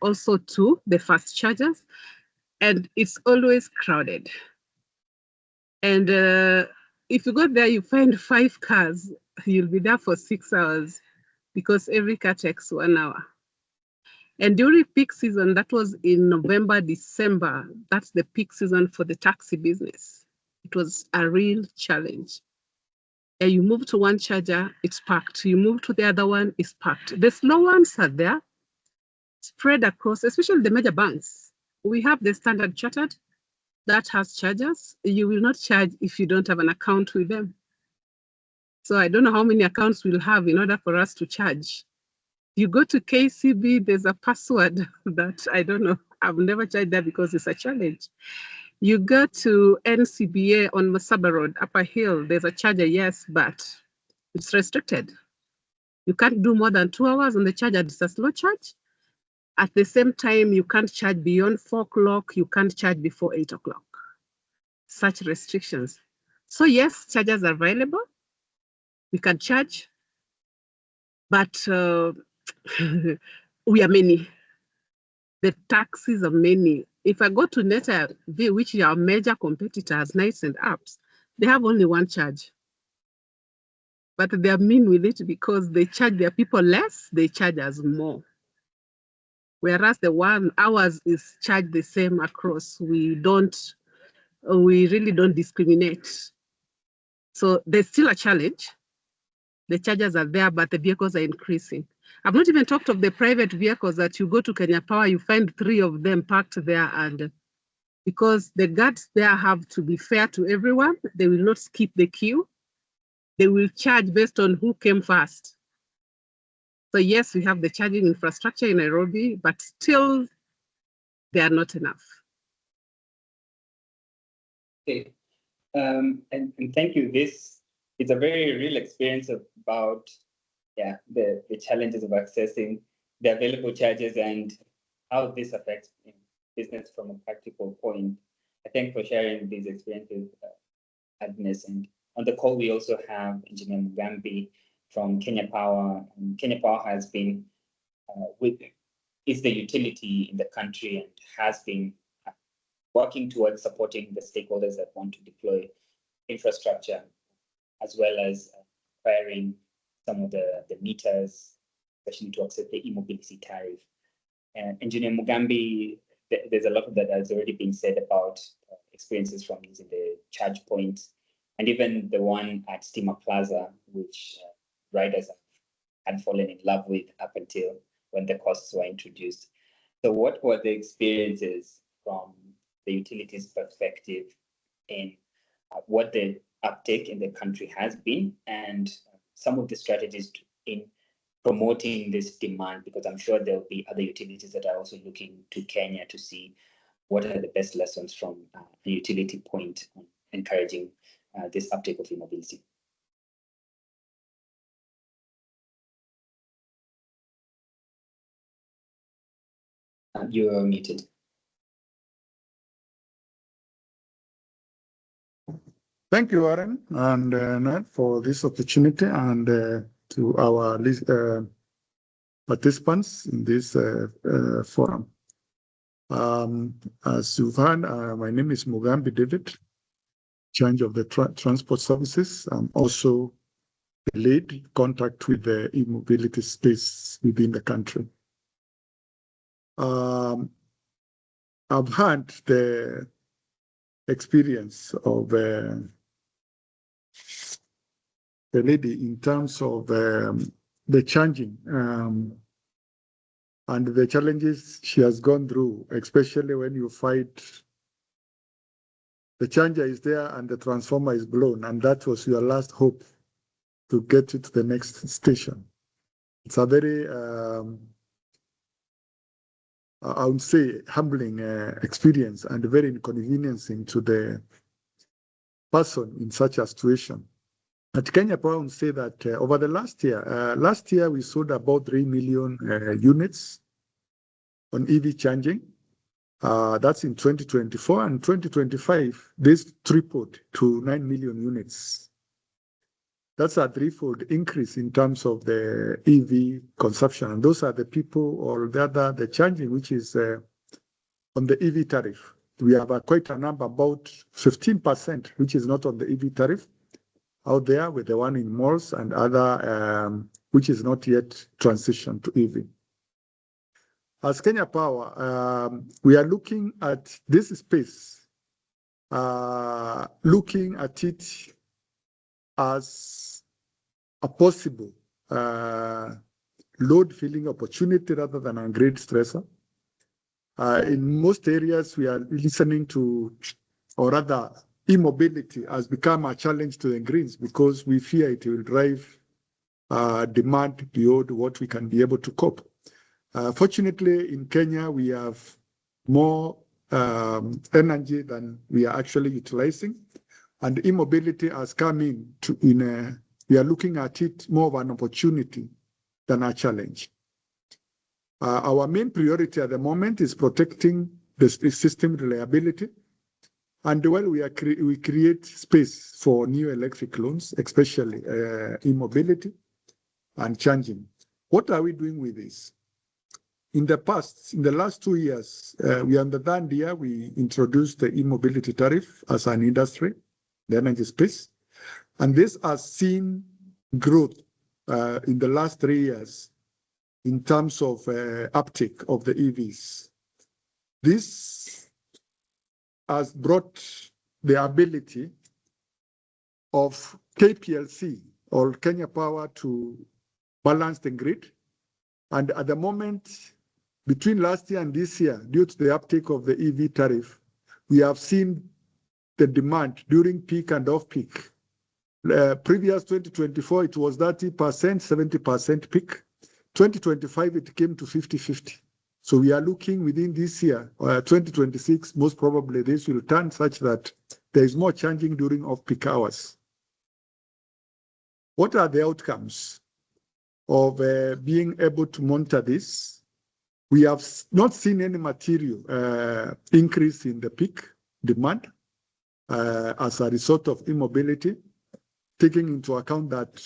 also 2, the fast chargers, and it's always crowded. And if you go there, you find 5 cars, you'll be there for 6 hours because every car takes 1 hour. And during peak season, that was in November, December, that's the peak season for the taxi business. It was a real challenge. And you move to one charger, it's packed. You move to the other one, it's packed. The slow ones are there, spread across, especially the major banks. We have the Standard Chartered that has chargers. You will not charge if you don't have an account with them. So I don't know how many accounts we'll have in order for us to charge. You go to KCB, there's a password that I don't know. I've never charged there because it's a challenge. You go to NCBA on Masaba Road, Upper Hill, there's a charger, yes, but it's restricted. You can't do more than 2 hours on the charger, it's a slow charge. At the same time, you can't charge beyond 4 o'clock, you can't charge before 8 o'clock. Such restrictions. So yes, chargers are available. We can charge, but we are many. The taxis are many. If I go to Neta V, which are major competitors, Nights and Apps, they have only 1 charge. But they are mean with it because they charge their people less, they charge us more. Whereas the 1 hours is charged the same across. We really don't discriminate. So there's still a challenge. The chargers are there, but the vehicles are increasing. I've not even talked of the private vehicles that you go to Kenya Power, you find 3 of them parked there, and because the guards there have to be fair to everyone, they will not skip the queue. They will charge based on who came first. So yes, we have the charging infrastructure in Nairobi, but still they are not enough. Okay, and thank you. This is a very real experience about the challenges of accessing the available charges and how this affects business from a practical point. I thank for sharing these experiences, Agnes. And on the call, we also have Engineer Mugambi from Kenya Power. And Kenya Power has been is the utility in the country and has been working towards supporting the stakeholders that want to deploy infrastructure, as well as acquiring some of the meters, especially to accept the e-mobility tariff. And Engineer Mugambi, there's a lot that has already been said about experiences from using the charge points, and even the one at Steamer Plaza, which riders had fallen in love with up until when the costs were introduced. So what were the experiences from the utilities perspective in what the uptake in the country has been, and some of the strategies in promoting this demand, because I'm sure there'll be other utilities that are also looking to Kenya to see what are the best lessons from a utility point on encouraging this uptake of e-mobility. You are muted. Thank you, Warren, and Nat, for this opportunity, and to our participants in this forum. As you've heard, my name is Mugambi David, in charge of the transport services. I'm also the lead contact with the e-mobility space within the country. I've had the experience of the lady in terms of the changing and the challenges she has gone through, especially when you fight, the changer is there and the transformer is blown, and that was your last hope to get it to the next station. It's a very, I would say, humbling experience and very inconveniencing to the person in such a situation. At Kenya Power, I would say that over the last year we sold about 3 million units on EV charging. That's in 2024, and 2025, this tripled to 9 million units. That's a threefold increase in terms of the EV consumption. And those are the people or the charging, which is on the EV tariff. We have quite a number, about 15%, which is not on the EV tariff out there, with the one in malls and other, which is not yet transitioned to EV. As Kenya Power, we are looking at this space, looking at it as a possible load filling opportunity rather than a great stressor. In most areas, we are listening to, or rather, e-mobility has become a challenge to the Greens because we fear it will drive demand beyond what we can be able to cope. Fortunately, in Kenya, we have more energy than we are actually utilizing, and e-mobility has come in we are looking at it more of an opportunity than a challenge. Our main priority at the moment is protecting the system reliability, and while we create space for new electric loans, especially e-mobility and charging. What are we doing with this? In the last 2 years, we understand here we introduced the e-mobility tariff as an industry, the energy space, and this has seen growth in the last 3 years in terms of uptake of the EVs. This has brought the ability of KPLC or Kenya Power to balance the grid. And at the moment, between last year and this year, due to the uptake of the EV tariff, we have seen the demand during peak and off-peak. Previous 2024, it was 30%, 70% peak. 2025, it came to 50-50. So we are looking within this year, 2026, most probably this will turn such that there is more charging during off-peak hours. What are the outcomes of being able to monitor this? We have not seen any material increase in the peak demand as a result of e-mobility, taking into account that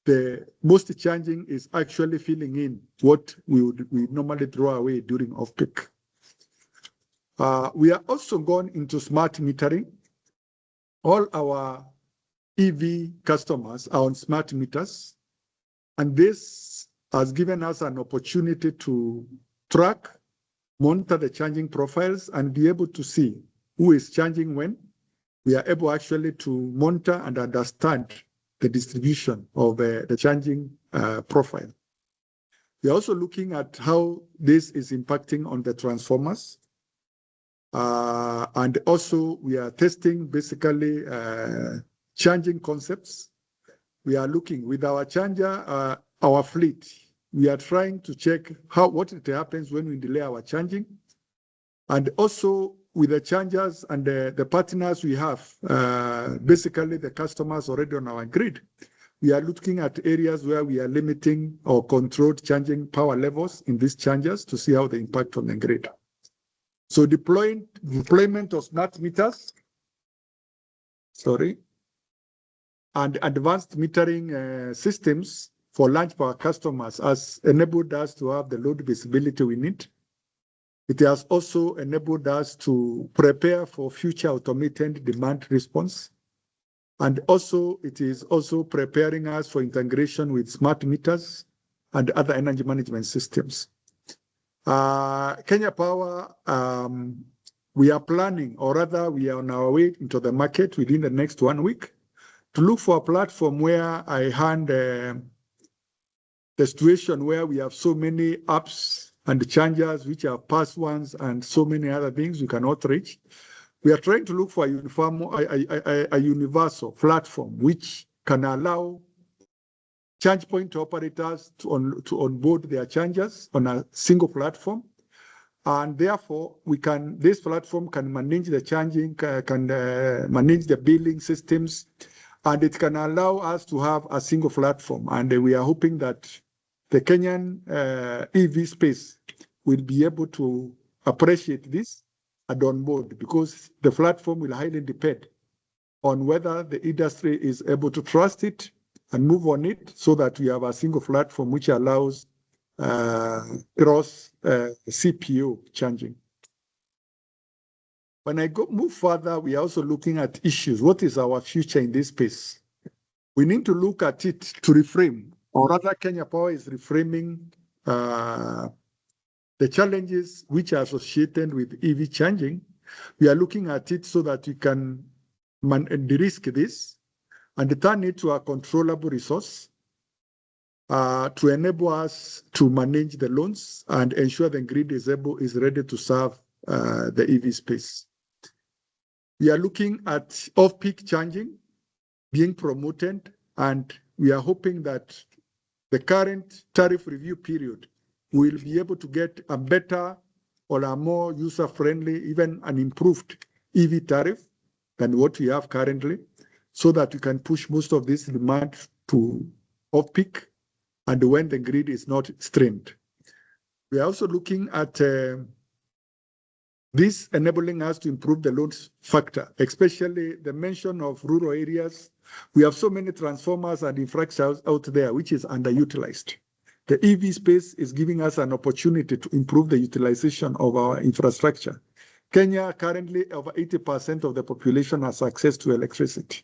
the most charging is actually filling in what we normally throw away during off-peak. We are also gone into smart metering. All our EV customers are on smart meters, and this has given us an opportunity to track, monitor the charging profiles, and be able to see who is charging when. We are able actually to monitor and understand the distribution of the charging profile. We are also looking at how this is impacting on the transformers. And also we are testing basically charging concepts. We are looking with our charger, our fleet. We are trying to check what happens when we delay our charging. And also with the chargers and the partners we have, basically the customers already on our grid, we are looking at areas where we are limiting or controlled charging power levels in these chargers to see how they impact on the grid. So deployment of smart meters, and advanced metering systems for large power customers has enabled us to have the load visibility we need. It has also enabled us to prepare for future automated demand response. And also, it is also preparing us for integration with smart meters and other energy management systems. Kenya Power, we are planning, or rather we are on our way into the market within the next 1 week to look for a platform where I hand the situation where we have so many apps and the chargers, which are past ones, and so many other things we cannot reach. We are trying to look for a universal platform which can allow charge point operators to onboard their chargers on a single platform, and therefore this platform can manage the charging, can manage the billing systems, and it can allow us to have a single platform. And we are hoping that the Kenyan EV space will be able to appreciate this and on board, because the platform will highly depend on whether the industry is able to trust it and move on it so that we have a single platform which allows cross CPU charging. When I move further, we are also looking at issues. What is our future in this space? We need to look at it to reframe, or rather Kenya Power is reframing the challenges which are associated with EV charging. We are looking at it so that we can de-risk this and turn it to a controllable resource to enable us to manage the loans and ensure the grid is ready to serve the EV space. We are looking at off-peak charging being promoted, and we are hoping that the current tariff review period will be able to get a better or a more user-friendly, even an improved EV tariff than what we have currently, so that we can push most of this demand to off-peak and when the grid is not strained. We are also looking at this enabling us to improve the load factor, especially the mention of rural areas. We have so many transformers and infrastructures out there which is underutilized. The EV space is giving us an opportunity to improve the utilization of our infrastructure. Kenya, currently over 80% of the population has access to electricity.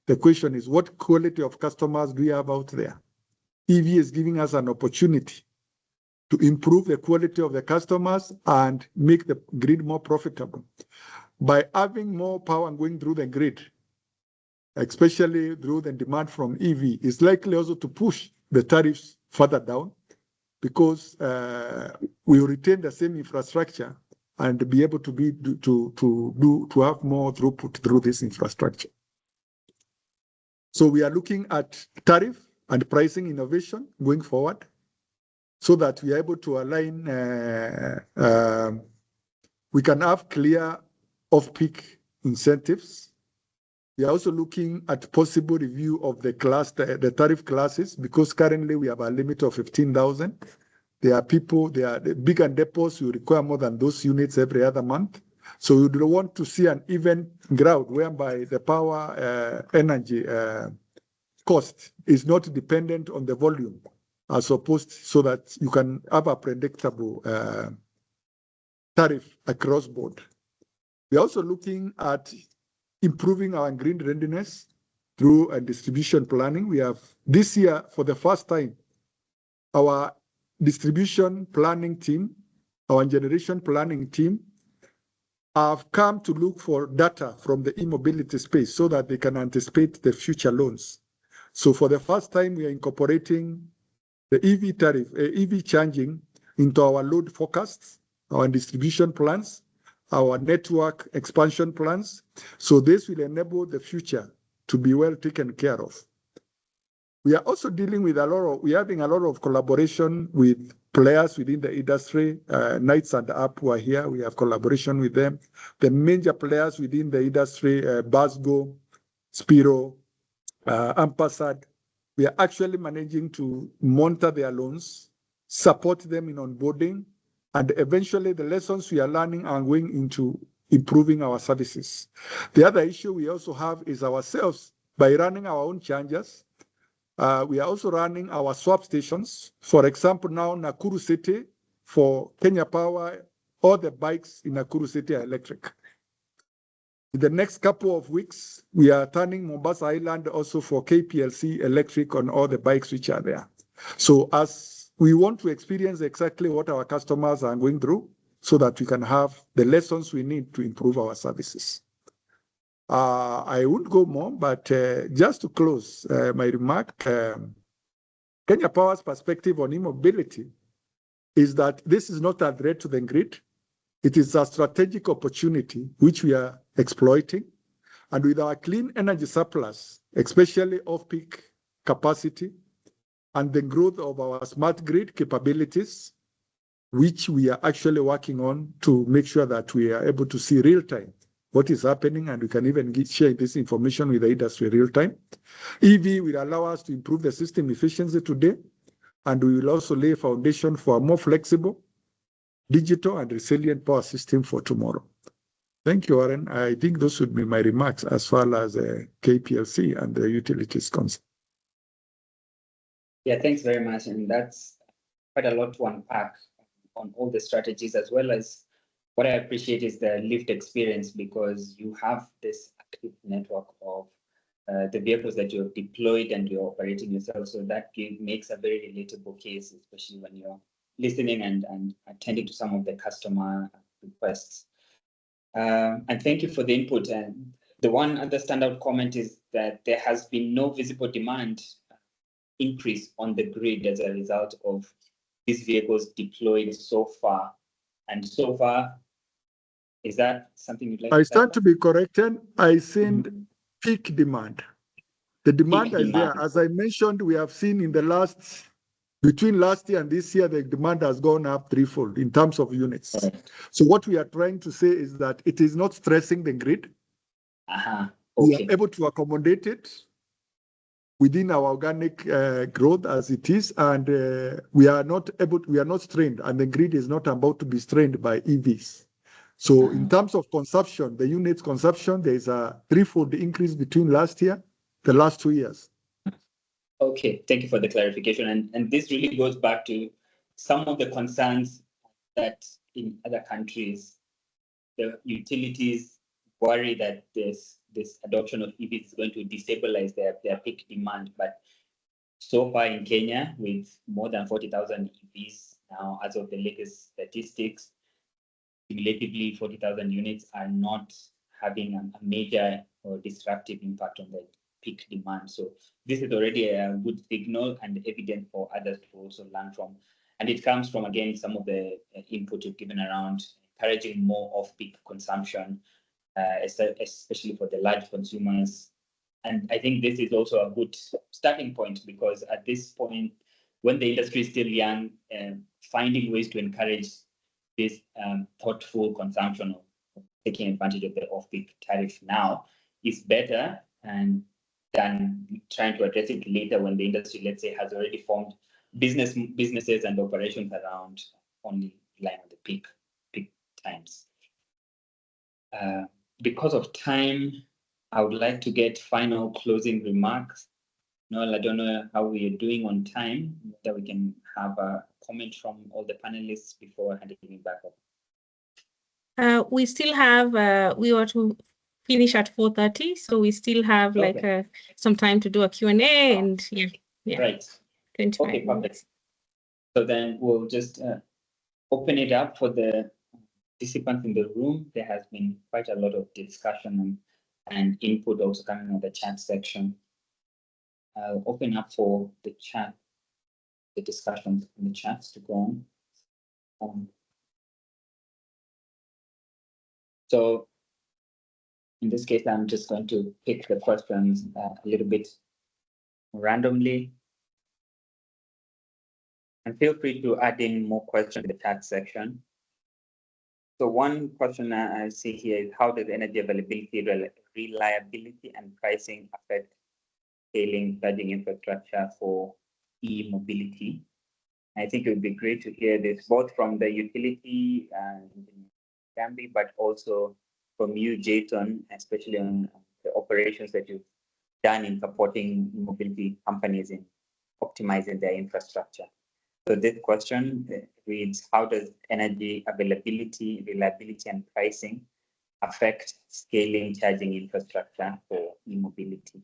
The question is, what quality of customers do we have out there? EV is giving us an opportunity to improve the quality of the customers and make the grid more profitable. By having more power going through the grid, especially through the demand from EV, is likely also to push the tariffs further down because we will retain the same infrastructure and be able to have more throughput through this infrastructure. So we are looking at tariff and pricing innovation going forward, so that we are able to align, we can have clear off-peak incentives. We are also looking at possible review of the tariff classes, because currently we have a limit of 15,000. There are the bigger depots who require more than those units every other month. So we would want to see an even ground whereby the power energy cost is not dependent on the volume, as opposed so that you can have a predictable tariff across board. We're also looking at improving our grid readiness through a distribution planning. We have this year, for the first time, our distribution planning team, our generation planning team, have come to look for data from the e-mobility space so that they can anticipate the future loans. So for the first time, we are incorporating the EV tariff, EV charging into our load forecasts, our distribution plans, our network expansion plans. So this will enable the future to be well taken care of. We are also dealing with we're having a lot of collaboration with players within the industry. Knights and App who are here, we have collaboration with them. The major players within the industry, Basgo, Spiro, Ampersand, we are actually managing to monitor their loans, support them in onboarding, and eventually the lessons we are learning are going into improving our services. The other issue we also have is ourselves. By running our own chargers, we are also running our swap stations. For example, now Nakuru City, for Kenya Power, all the bikes in Nakuru City are electric. In the next couple of weeks, we are turning Mombasa Island also for KPLC electric on all the bikes which are there. So as we want to experience exactly what our customers are going through so that we can have the lessons we need to improve our services. I won't go more, but just to close my remark, Kenya Power's perspective on e-mobility is that this is not a threat to the grid. It is a strategic opportunity which we are exploiting. And with our clean energy surplus, especially off-peak capacity, and the growth of our smart grid capabilities, which we are actually working on to make sure that we are able to see real time what is happening, and we can even share this information with the industry real time. EV will allow us to improve the system efficiency today, and we will also lay a foundation for a more flexible, digital and resilient power system for tomorrow. Thank you, Warren. I think those would be my remarks as far as KPLC and the utilities concerned. Yeah, thanks very much. And that's quite a lot to unpack on all the strategies, as well as what I appreciate is the lived experience, because you have this active network of the vehicles that you have deployed and you're operating yourself. So that makes a very relatable case, especially when you're listening and attending to some of the customer requests. And thank you for the input. And the one other standout comment is that there has been no visible demand increase on the grid as a result of these vehicles deployed so far. And so far, is that something you'd like to I stand to be corrected. I seen peak demand. The demand Peak is there. demand. As I mentioned, we have seen in the between last year and this year, the demand has gone up threefold in terms of units. So what we are trying to say is that it is not stressing the grid. Okay. We are able to accommodate it within our organic growth as it is, and we are not strained, and the grid is not about to be strained by EVs. So in terms of consumption, the units consumption, there is a threefold increase between the last 2 years. Okay, thank you for the clarification. And this really goes back to some of the concerns that in other countries, the utilities worry that this adoption of EVs is going to destabilize their peak demand. But so far in Kenya, with more than 40,000 EVs now, as of the latest statistics, cumulatively 40,000 units are not having a major or disruptive impact on the peak demand. So this is already a good signal and evident for others to also learn from. And it comes from, again, some of the input you've given around encouraging more off-peak consumption, especially for the large consumers. And I think this is also a good starting point, because at this point, when the industry is still young, finding ways to encourage this thoughtful consumption of taking advantage of the off-peak tariff now is better than trying to address it later when the industry, let's say, has already formed businesses and operations around only relying on the peak times. Because of time, I would like to get final closing remarks. Noel, I don't know how we are doing on time, whether we can have a comment from all the panelists before handing it back up. We still have, we were to finish at 4:30, so we still have some time to do a Q&A, and yeah. Right. 25 okay, minutes. perfect. So then we'll just open it up for the participants in the room. There has been quite a lot of discussion and input also coming on the chat section. I'll open up for the chat, the discussions in the chats to go on. So in this case, I'm just going to pick the questions a little bit randomly. And feel free to add in more questions in the chat section. So one question I see here is, how does energy availability, reliability, and pricing affect scaling charging infrastructure for e-mobility? I think it would be great to hear this both from the utility and Gambi, but also from you, Jason, especially on the operations that you've done in supporting mobility companies in optimizing their infrastructure. So this question reads, how does energy availability, reliability, and pricing affect scaling charging infrastructure for e-mobility?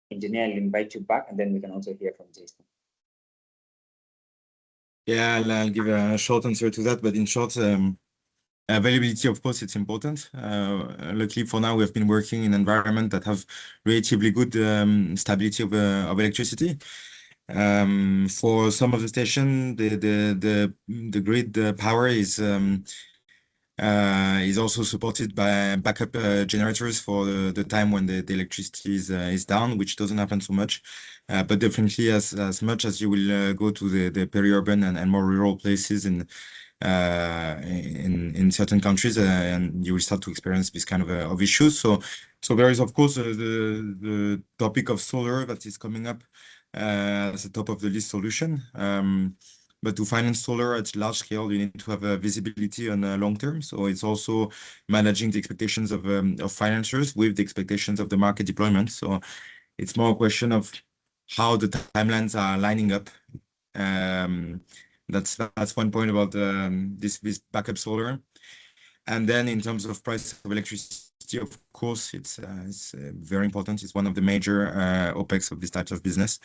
Engineer, I'll invite you back, and then we can also hear from Jason. Yeah, I'll give a short answer to that, but in short, availability, of course, it's important. Luckily for now, we have been working in an environment that have relatively good stability of electricity. For some of the station, the grid power is also supported by backup generators for the time when the electricity is down, which doesn't happen so much. But definitely, as much as you will go to the peri-urban and more rural places in certain countries, and you will start to experience this kind of issues. So there is, of course, the topic of solar that is coming up as the top of the list solution. But to finance solar at large scale, you need to have a visibility on long term. So it's also managing the expectations of financiers with the expectations of the market deployment. So it's more a question of how the timelines are lining up. That's one point about this backup solar. And then in terms of price of electricity, of course, it's very important. It's one of the major OPEX of this type of business.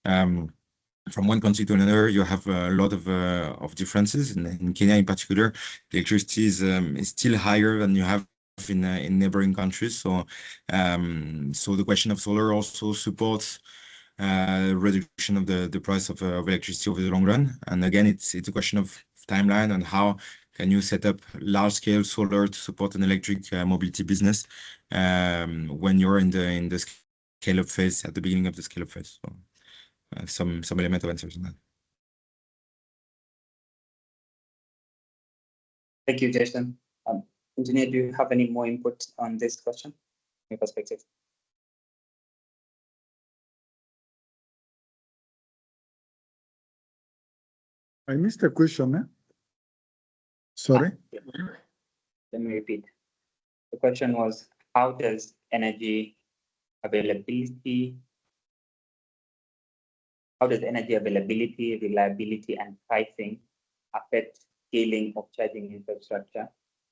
From one country to another, you have a lot of differences. In Kenya, in particular, the electricity is still higher than you have in neighboring countries. So the question of solar also supports reduction of the price of electricity over the long run. And again, it's a question of timeline and how can you set up large-scale solar to support an electric mobility business when you're in the scale-up phase, at the beginning of the scale-up phase. So, some element of answers on that. Thank you, Jason. Engineer, do you have any more input on this question, your perspective? I missed the question, eh? Sorry? Let me repeat. The question was, how does energy availability, reliability, and pricing affect scaling of charging infrastructure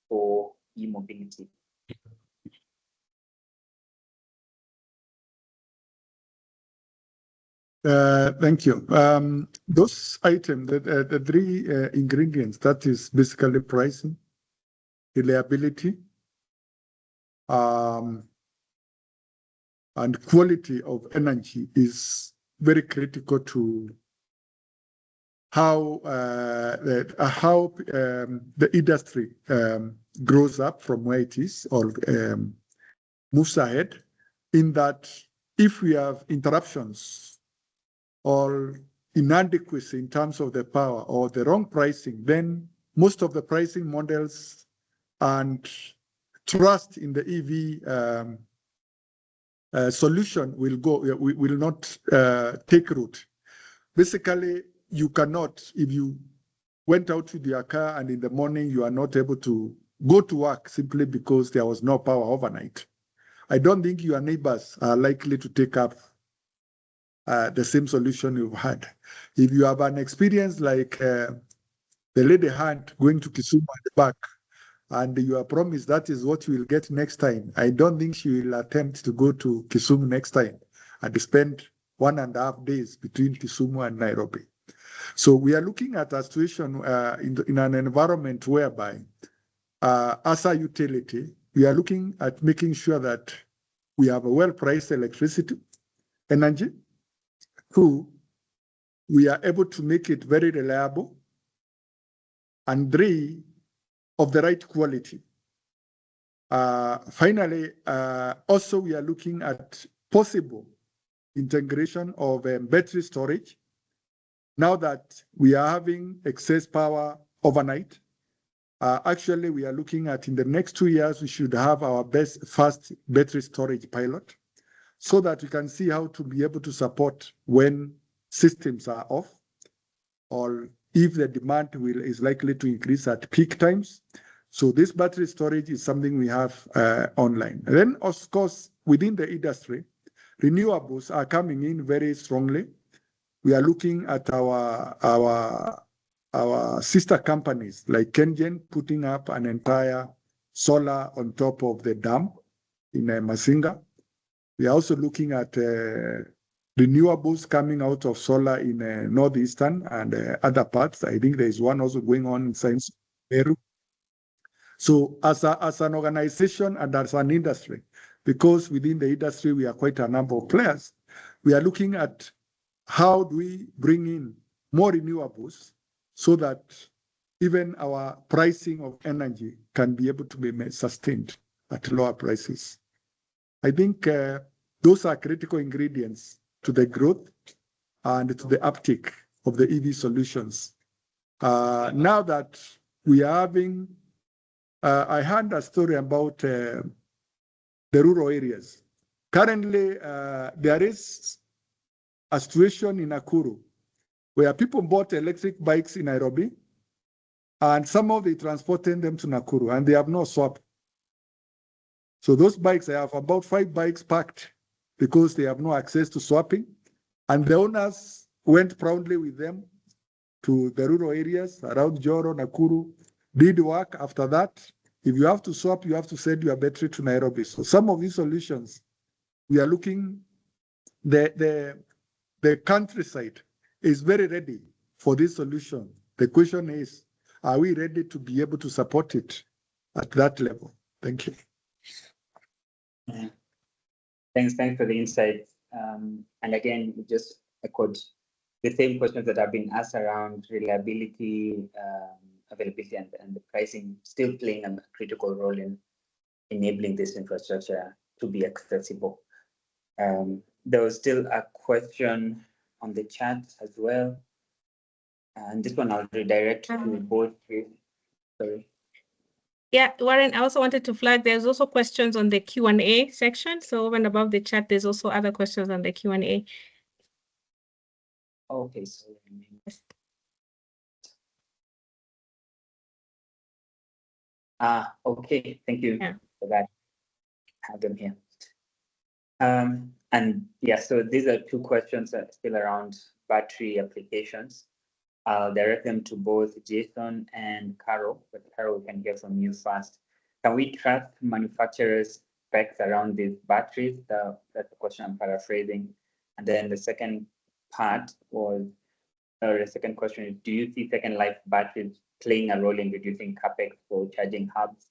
for e-mobility? Thank you. Those items, the three ingredients, that is basically pricing, reliability, and quality of energy is very critical to how the industry grows up from where it is or moves ahead. In that, if we have interruptions or inadequacy in terms of the power or the wrong pricing, then most of the pricing models and trust in the EV solution will not take root. Basically, you cannot, if you went out with your car and in the morning you are not able to go to work simply because there was no power overnight, I don't think your neighbors are likely to take up the same solution you've had. If you have an experience like the lady had going to Kisumu at the back, and you are promised that is what you will get next time, I don't think she will attempt to go to Kisumu next time and spend 1.5 days between Kisumu and Nairobi. So we are looking at a situation in an environment whereby, as a utility, we are looking at making sure that we have a well-priced electricity, energy. 2, we are able to make it very reliable. And 3, of the right quality. Finally, also we are looking at possible integration of battery storage. Now that we are having excess power overnight, actually we are looking at in the next 2 years, we should have our first battery storage pilot so that we can see how to be able to support when systems are off or if the demand is likely to increase at peak times. So this battery storage is something we have online. And then, of course, within the industry, renewables are coming in very strongly. We are looking at our sister companies like Kengen putting up an entire solar on top of the dam in Masinga. We are also looking at renewables coming out of solar in northeastern and other parts. I think there is one also going on in Science Peru. So as an organization and as an industry, because within the industry we are quite a number of players, we are looking at how do we bring in more renewables so that even our pricing of energy can be able to be sustained at lower prices. I think those are critical ingredients to the growth and to the uptick of the EV solutions. Now that we are having, I heard a story about the rural areas. Currently, there is a situation in Nakuru where people bought electric bikes in Nairobi and somehow they transported them to Nakuru and they have no swap. So those bikes, I have about 5 bikes packed because they have no access to swapping. And the owners went proudly with them to the rural areas around Joro, Nakuru, did work. After that, if you have to swap, you have to send your battery to Nairobi. So some of these solutions, we are looking, the countryside is very ready for this solution. The question is, are we ready to be able to support it at that level? Thank you. Thanks for the insights. And again, just echoed the same questions that have been asked around reliability, availability, and the pricing still playing a critical role in enabling this infrastructure to be accessible. There was still a question on the chat as well. And this one I'll redirect to both. Sorry. Yeah, Warren, I also wanted to flag there's also questions on the Q&A section. So over and above the chat, there's also other questions on the Q&A. Okay, so okay, thank you for that. I have them here. And yeah, so these are two questions that are still around battery applications. I'll direct them to both Jason and Carol, but Carol, we can hear from you first. Can we trust manufacturers' specs around these batteries? That's the question I'm paraphrasing. And then the second part was, or the second question is, do you see second life batteries playing a role in reducing capex for charging hubs,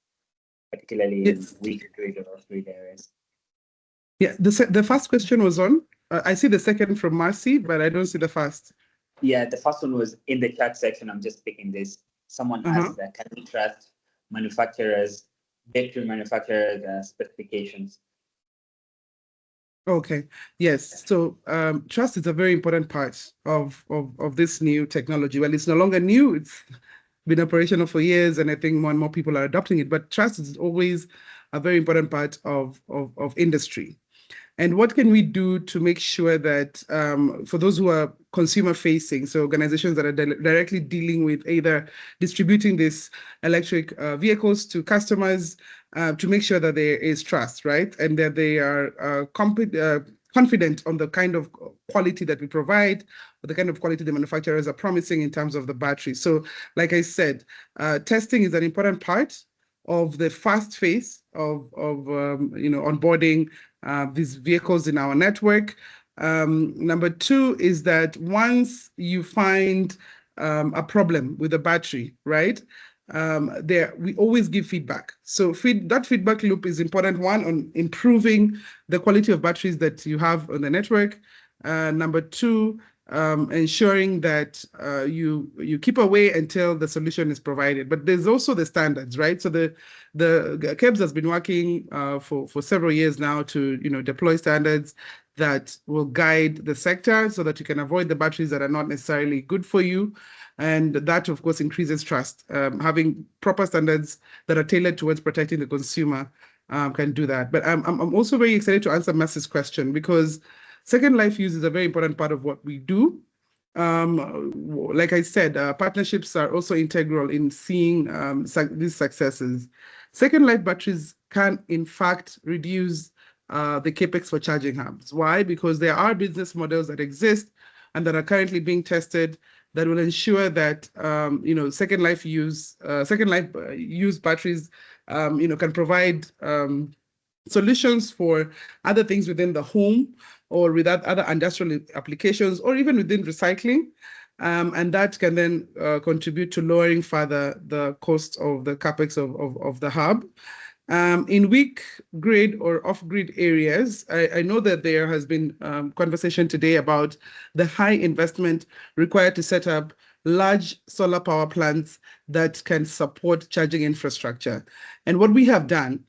particularly in weak grid or off-grid areas? Yeah, the first question was on. I see the second from Marcy, but I don't see the first. Yeah, the first one was in the chat section. I'm just picking this. Someone asked that, can we trust manufacturers, battery manufacturers' specifications? Okay, yes. So trust is a very important part of this new technology. Well, it's no longer new. It's been operational for years, and I think more and more people are adopting it. But trust is always a very important part of industry. And what can we do to make sure that for those who are consumer facing, so organizations that are directly dealing with either distributing these electric vehicles to customers, to make sure that there is trust, right? And that they are confident on the kind of quality that we provide, or the kind of quality the manufacturers are promising in terms of the battery. So like I said, testing is an important part of the first phase of onboarding these vehicles in our network. Number two is that once you find a problem with the battery, right? We always give feedback. So that feedback loop is important, one, on improving the quality of batteries that you have on the network. Number two, ensuring that you keep away until the solution is provided. But there's also the standards, right? So the KEBS has been working for several years now to deploy standards that will guide the sector so that you can avoid the batteries that are not necessarily good for you. And that, of course, increases trust. Having proper standards that are tailored towards protecting the consumer can do that. But I'm also very excited to answer Mass's question, because second life use is a very important part of what we do. Like I said, partnerships are also integral in seeing these successes. Second life batteries can, in fact, reduce the capex for charging hubs. Why? Because there are business models that exist and that are currently being tested that will ensure that second life use batteries can provide solutions for other things within the home, or with other industrial applications, or even within recycling. And that can then contribute to lowering further the cost of the capex of the hub. In weak grid or off-grid areas, I know that there has been conversation today about the high investment required to set up large solar power plants that can support charging infrastructure. And what we have done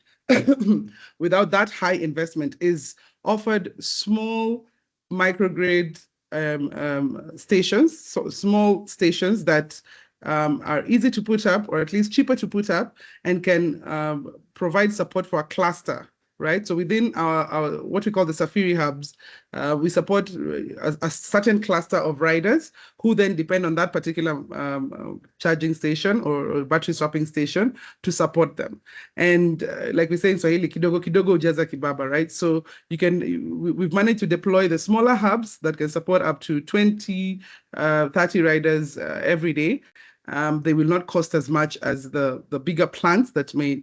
without that high investment is offered small microgrid stations, so small stations that are easy to put up, or at least cheaper to put up, and can provide support for a cluster right? So within our what we call the Safiri hubs, we support a certain cluster of riders who then depend on that particular charging station or battery swapping station to support them. And like we say in Swahili, kidogo kidogo jaza kibaba, right? So we've managed to deploy the smaller hubs that can support up to 20, 30 riders every day. They will not cost as much as the bigger plants that may,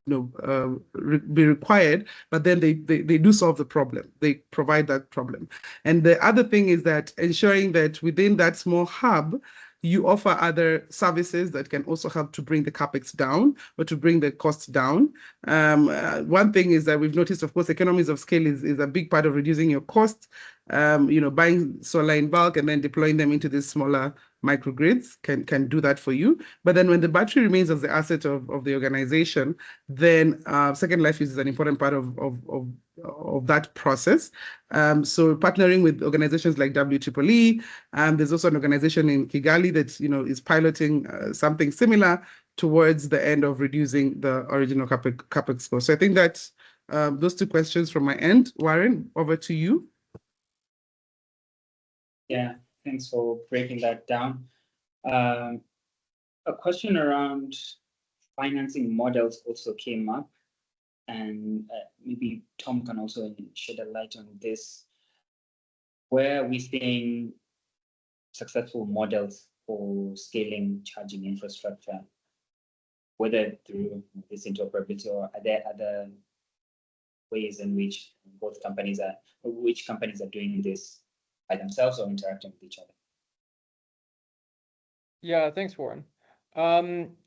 be required, but then they do solve the problem. They provide that problem. And the other thing is that ensuring that within that small hub, you offer other services that can also help to bring the capex down or to bring the costs down. One thing is that we've noticed, of course, economies of scale is a big part of reducing your costs. Buying solar in bulk and then deploying them into these smaller microgrids can do that for you. But then when the battery remains as the asset of the organization, then second life use is an important part of that process. So partnering with organizations like WEEE, there's also an organization in Kigali that is piloting something similar towards the end of reducing the original capex cost. So I think that those two questions from my end. Warren, over to you. Yeah, thanks for breaking that down. A question around financing models also came up, and maybe Tom can also shed a light on this. Where are we seeing successful models for scaling charging infrastructure, whether through this interoperability, or are there other ways in which companies are doing this by themselves or interacting with each other? Yeah, thanks, Warren.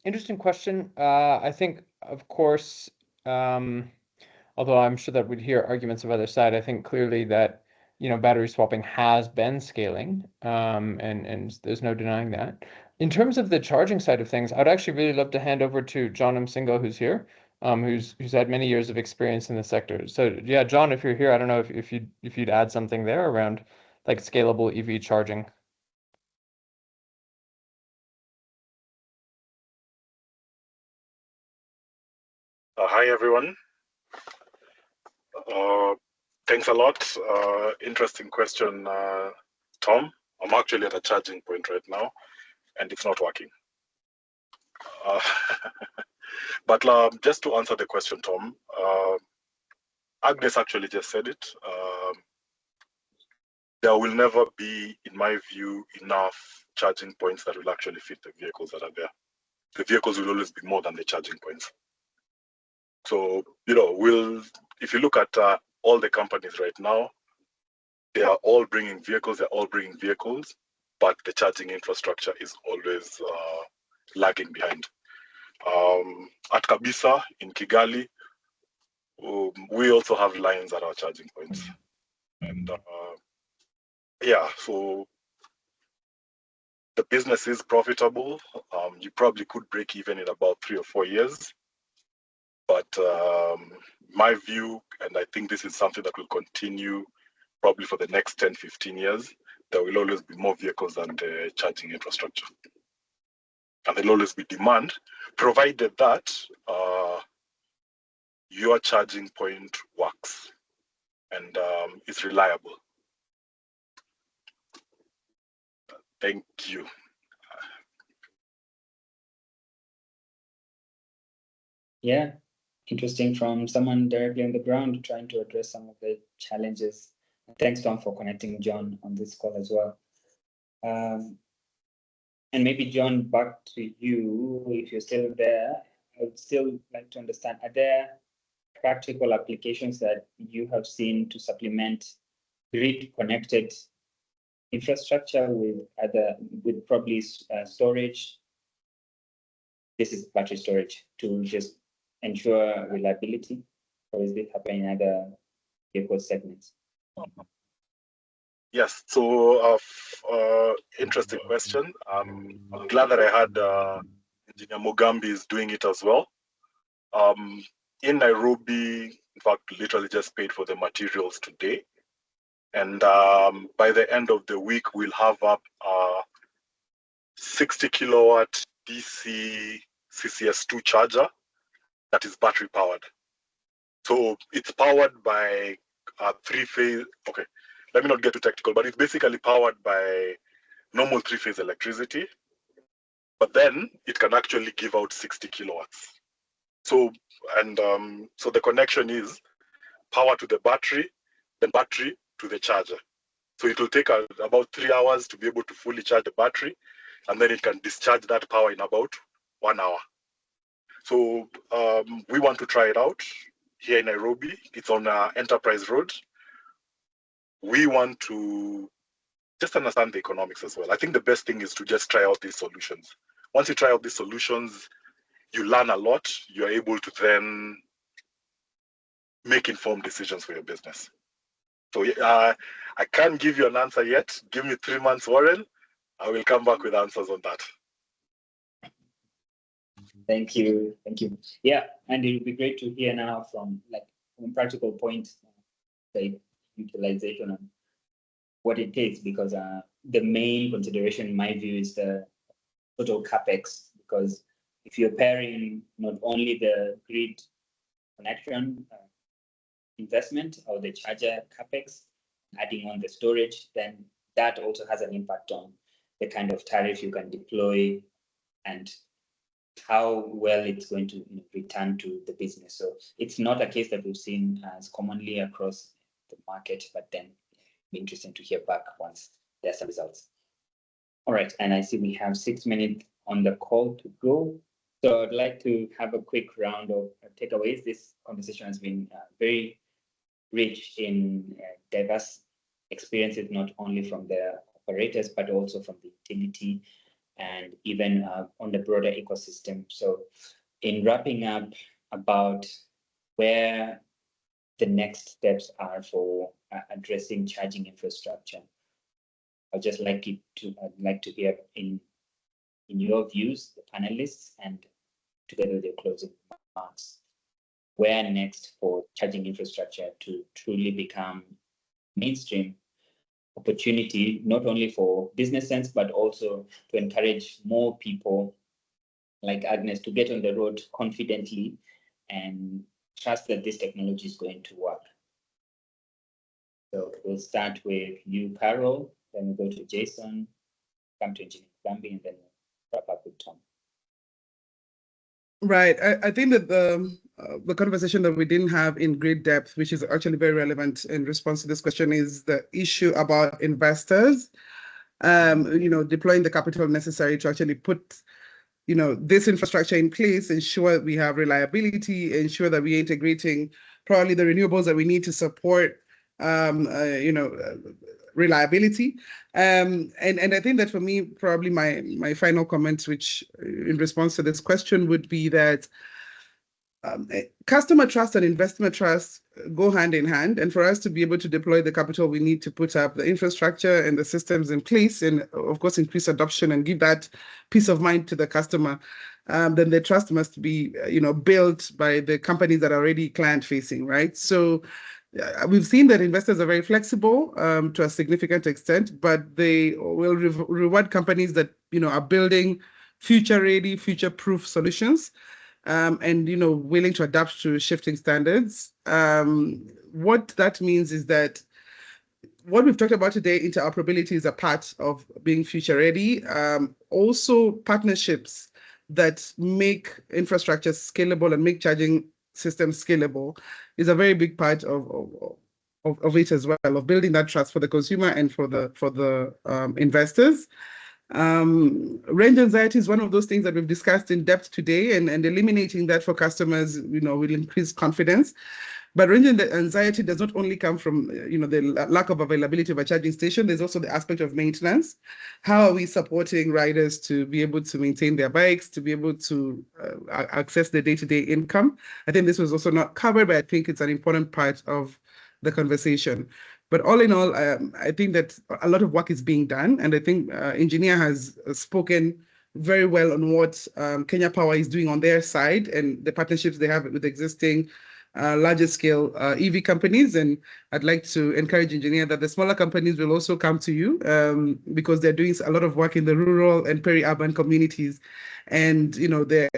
Interesting question. I think, of course, although I'm sure that we'd hear arguments of other side, I think clearly that battery swapping has been scaling, and there's no denying that. In terms of the charging side of things, I'd actually really love to hand over to John Msingo, who's here, who's had many years of experience in the sector. So yeah, John, if you're here, I don't know if you'd add something there around like scalable EV charging. Hi, everyone. Thanks a lot. Interesting question, Tom. I'm actually at a charging point right now, and it's not working. But just to answer the question, Tom, Agnes actually just said it. There will never be, in my view, enough charging points that will actually fit the vehicles that are there. The vehicles will always be more than the charging points. So, if you look at all the companies right now, they are all bringing vehicles, but the charging infrastructure is always lagging behind. At Kabisa in Kigali, we also have lines at our charging points. And yeah, so the business is profitable. You probably could break even in about 3 or 4 years. But my view, and I think this is something that will continue probably for the next 10, 15 years, there will always be more vehicles than the charging infrastructure. And there'll always be demand, provided that your charging point works and is reliable. Thank you. Yeah, interesting from someone directly on the ground trying to address some of the challenges. Thanks, Tom, for connecting John on this call as well. And maybe, John, back to you, if you're still there. I would still like to understand, are there practical applications that you have seen to supplement grid-connected infrastructure with probably storage? This is battery storage to just ensure reliability, or is this happening in other vehicle segments? Yes, so interesting question. I'm glad that I had Engineer Mugambi is doing it as well. In Nairobi, in fact, literally just paid for the materials today. And by the end of the week, we'll have up 60 kilowatt DC CCS2 charger that is battery powered. So it's powered by a three-phase, okay, let me not get too technical, but it's basically powered by normal three-phase electricity, but then it can actually give out 60 kilowatts. So, and so the connection is power to the battery, then battery to the charger. So it will take about 3 hours to be able to fully charge the battery, and then it can discharge that power in about 1 hour. So we want to try it out here in Nairobi. It's on Enterprise Road. We want to just understand the economics as well. I think the best thing is to just try out these solutions. Once you try out these solutions, you learn a lot. You're able to then make informed decisions for your business. So I can't give you an answer yet. Give me 3 months, Warren. I will come back with answers on that. Thank you. Yeah, and it would be great to hear now from practical point, the utilization and what it takes, because the main consideration in my view is the total capex, because if you're pairing not only the grid connection investment or the charger capex, adding on the storage, then that also has an impact on the kind of tariff you can deploy and how well it's going to return to the business. So it's not a case that we've seen as commonly across the market, but then it'll be interesting to hear back once there's some results. All right, and I see we have 6 minutes on the call to go. So I'd like to have a quick round of takeaways. This conversation has been very rich in diverse experiences, not only from the operators, but also from the utility and even on the broader ecosystem. So in wrapping up about where the next steps are for addressing charging infrastructure, I'd just like to hear in your views, the panelists, and together with your closing remarks, where next for charging infrastructure to truly become mainstream opportunity, not only for business sense, but also to encourage more people like Agnes to get on the road confidently and trust that this technology is going to work. So we'll start with you, Carol, then we'll go to Jason, come to Engineer Zambi, and then we'll wrap up with Tom. Right. I think that the conversation that we didn't have in great depth, which is actually very relevant in response to this question, is the issue about investors, deploying the capital necessary to actually put, this infrastructure in place, ensure we have reliability, ensure that we're integrating probably the renewables that we need to support, reliability. And I think that for me, probably my final comment, which in response to this question would be that customer trust and investment trust go hand in hand. And for us to be able to deploy the capital, we need to put up the infrastructure and the systems in place and, of course, increase adoption and give that peace of mind to the customer. Then the trust must be, built by the companies that are already client-facing, right? So we've seen that investors are very flexible to a significant extent, but they will reward companies that are building future-ready, future-proof solutions, and willing to adapt to shifting standards. What that means is that what we've talked about today, interoperability, is a part of being future-ready. Also, partnerships that make infrastructure scalable and make charging systems scalable is a very big part of it as well, of building that trust for the consumer and for the investors. Range anxiety is one of those things that we've discussed in depth today, and eliminating that for customers, will increase confidence. But range anxiety does not only come from, the lack of availability of a charging station. There's also the aspect of maintenance. How are we supporting riders to be able to maintain their bikes, to be able to access their day-to-day income? I think this was also not covered, but I think it's an important part of the conversation. But all in all, I think that a lot of work is being done, and I think Engineer has spoken very well on what Kenya Power is doing on their side and the partnerships they have with existing larger scale EV companies. And I'd like to encourage Engineer that the smaller companies will also come to you because they're doing a lot of work in the rural and peri-urban communities. And there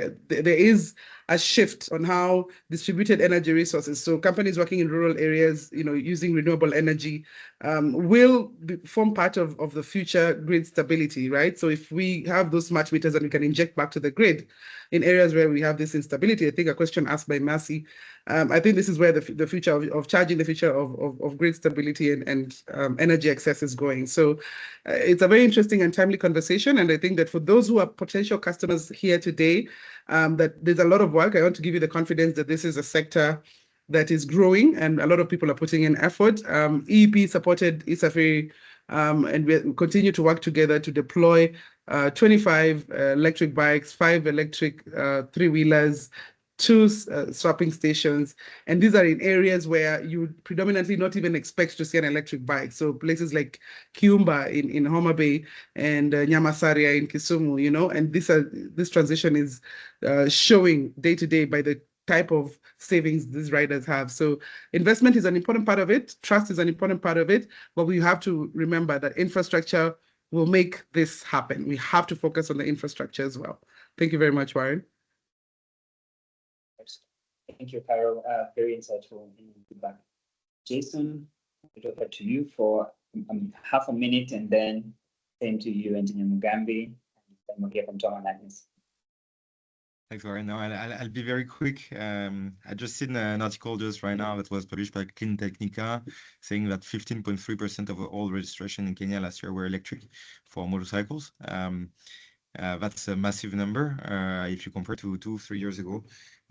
is a shift on how distributed energy resources, so companies working in rural areas, using renewable energy, will form part of the future grid stability, right? So if we have those smart meters and we can inject back to the grid in areas where we have this instability, I think a question asked by Mercy, I think this is where the future of charging, the future of grid stability and energy access is going. So it's a very interesting and timely conversation. And I think that for those who are potential customers here today, that there's a lot of work. I want to give you the confidence that this is a sector that is growing and a lot of people are putting in effort. EEP supported Isafiri, and we continue to work together to deploy 25 electric bikes, 5 electric three-wheelers, 2 swapping stations, and these are in areas where you would predominantly not even expect to see an electric bike. So places like Kiumba in Homa Bay and Nyamasaria in Kisumu, and this transition is showing day to day by the type of savings these riders have. So investment is an important part of it. Trust is an important part of it, but we have to remember that infrastructure will make this happen. We have to focus on the infrastructure as well. Thank you very much, Warren. Thank you, Carol. Very insightful feedback. Jason, I'll over to you for half a minute, and then same to you, Engineer Mugambi, and then we'll hear from Tom and Agnes. Thanks, Warren. No, I'll be very quick. I just seen an article just right now that was published by Clean Technica saying that 15.3% of all registration in Kenya last year were electric for motorcycles. That's a massive number if you compare to 2-3 years ago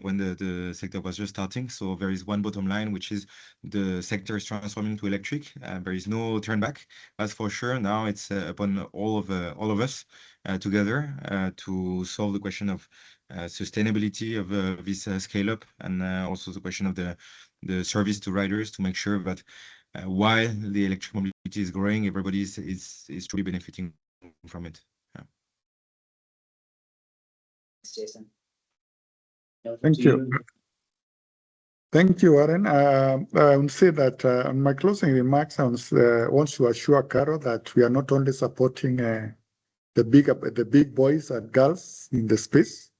when the sector was just starting. So there is one bottom line, which is the sector is transforming to electric. There is no turn back. That's for sure. Now it's upon all of us together to solve the question of sustainability of this scale up, and also the question of the service to riders, to make sure that while the electric mobility is growing, everybody is truly benefiting from it. Jason. Thank you. Thank you, Warren. I would say that on my closing remarks, I want to assure Carol that we are not only supporting the big boys and girls in the space.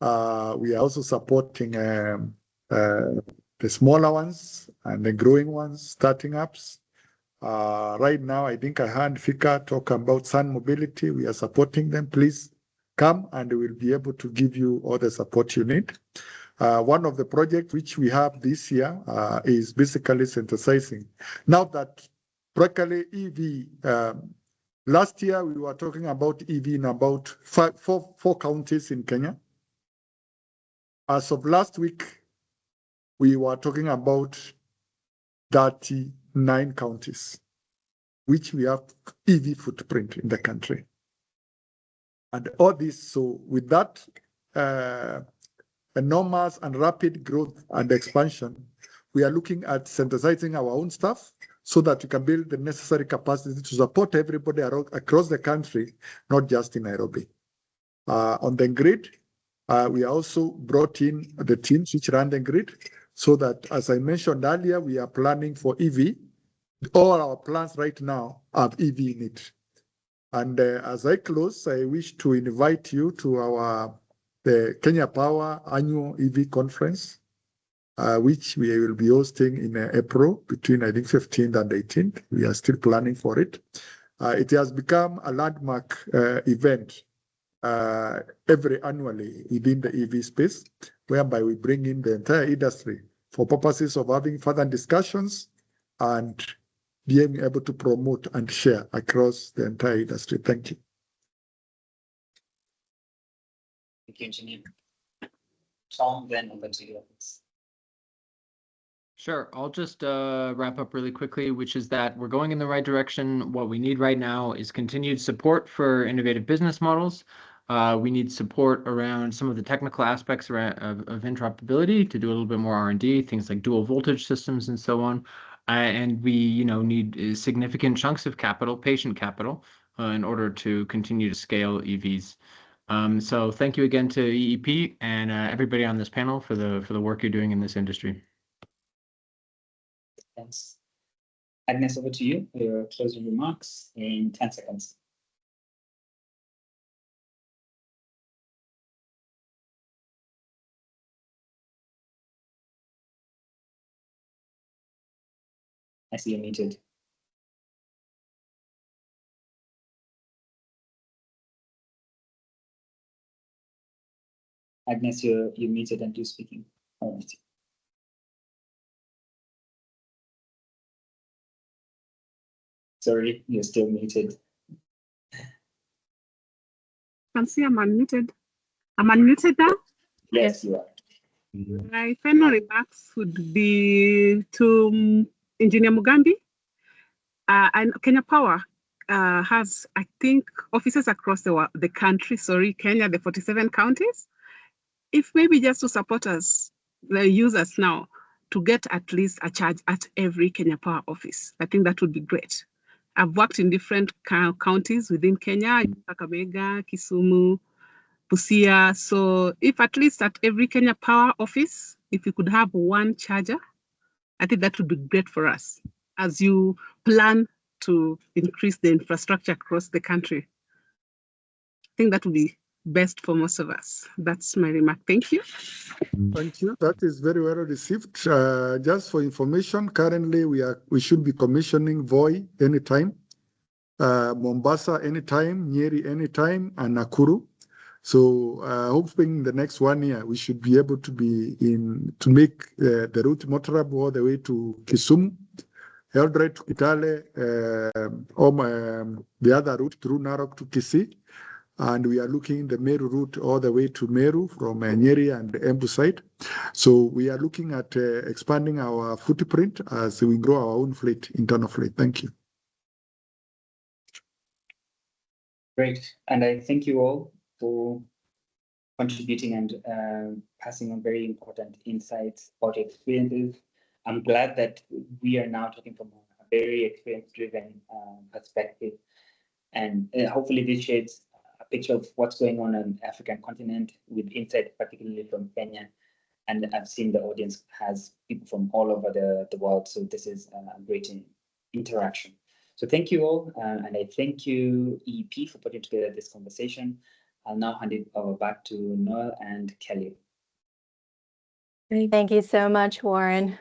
We are also supporting the smaller ones and the growing ones, starting ups. Right now, I think I heard Fika talk about Sun Mobility. We are supporting them. Please come and we'll be able to give you all the support you need. One of the projects which we have this year is basically synthesizing. Now that practically EV, last year we were talking about EV in about four counties in Kenya. As of last week, we were talking about 39 counties, which we have EV footprint in the country. And all this, so with that enormous and rapid growth and expansion, we are looking at synthesizing our own stuff so that we can build the necessary capacity to support everybody across the country, not just in Nairobi. On the grid, we also brought in the teams which run the grid so that, as I mentioned earlier, we are planning for EV. All our plans right now have EV in it. And as I close, I wish to invite you to the Kenya Power annual EV conference, which we will be hosting in April between, I think, 15th and 18th. We are still planning for it. It has become a landmark event annually within the EV space, whereby we bring in the entire industry for purposes of having further discussions and being able to promote and share across the entire industry. Thank you. Thank you, Engineer. Tom, then over to you. Sure. I'll just wrap up really quickly, which is that we're going in the right direction. What we need right now is continued support for innovative business models. We need support around some of the technical aspects of interoperability to do a little bit more R&D, things like dual voltage systems and so on. And we, need significant chunks of capital, patient capital, in order to continue to scale EVs. So thank you again to EEP and everybody on this panel for the work you're doing in this industry. Thanks. Agnes, over to you for your closing remarks in 10 seconds. I see you're muted. Agnes, you're muted and you're speaking. All right. Sorry, you're still muted. Can see I'm unmuted. I'm unmuted now. Yes, you are. My final remarks would be to Engineer Mugambi. And Kenya Power has, I think, offices across the country. Sorry, Kenya, the 47 counties. If maybe just to support us, the users now, to get at least a charge at every Kenya Power office, I think that would be great. I've worked in different counties within Kenya, Kakamega, Kisumu, Busia. So if at least at every Kenya Power office, if you could have one charger, I think that would be great for us as you plan to increase the infrastructure across the country. I think that would be best for most of us. That's my remark. Thank you. Thank you. That is very well received. Just for information, currently we should be commissioning Voi anytime, Mombasa anytime, Nyeri anytime, and Nakuru. So hopefully in the next 1 year we should be able to make the route motorable all the way to Kisumu, Eldoret to Kitale, the other route through Narok to Kisii. And we are looking the Meru route all the way to Meru from Nyeri and Embu side. So we are looking at expanding our footprint as we grow our own fleet, internal fleet. Thank you. Great. And I thank you all for contributing and passing on very important insights about experiences. I'm glad that we are now talking from a very experience-driven perspective. And hopefully this shades a picture of what's going on the African continent with insight, particularly from Kenya. And I've seen the audience has people from all over the world. So this is a great interaction. So thank you all. And I thank you, EEP, for putting together this conversation. I'll now hand it over back to Noel and Kelly. Thank you so much, Warren.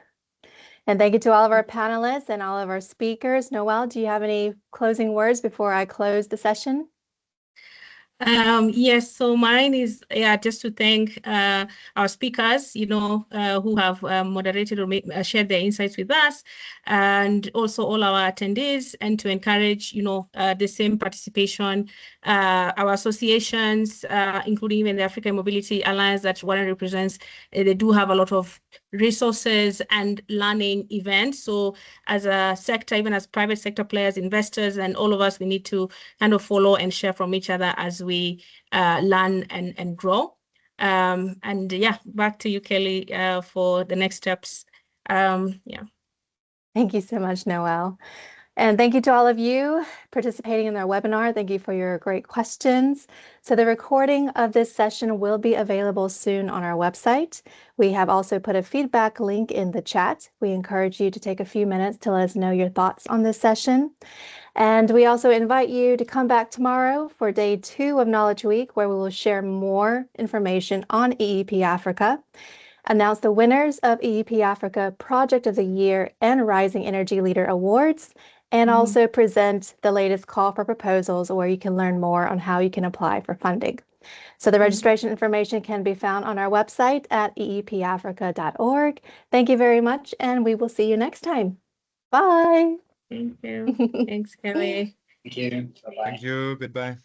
And thank you to all of our panelists and all of our speakers. Noel, do you have any closing words before I close the session? Yes, so mine is just to thank our speakers, who have moderated or shared their insights with us, and also all our attendees, and to encourage the same participation. Our associations, including even the African Mobility Alliance that Warren represents, they do have a lot of resources and learning events. So as a sector, even as private sector players, investors, and all of us, we need to kind of follow and share from each other as we learn and grow. And yeah, back to you, Kelly, for the next steps. Yeah. Thank you so much, Noel. And thank you to all of you participating in our webinar. Thank you for your great questions. So the recording of this session will be available soon on our website. We have also put a feedback link in the chat. We encourage you to take a few minutes to let us know your thoughts on this session. And we also invite you to come back tomorrow for day 2 of Knowledge Week, where we will share more information on EEP Africa, announce the winners of EEP Africa Project of the Year and Rising Energy Leader Awards, and also present the latest call for proposals where you can learn more on how you can apply for funding. So the registration information can be found on our website at eepafrica.org. Thank you very much, and we will see you next time. Bye. Thank you. Thanks, Kelly. Thank you. Bye-bye. Thank you. Goodbye.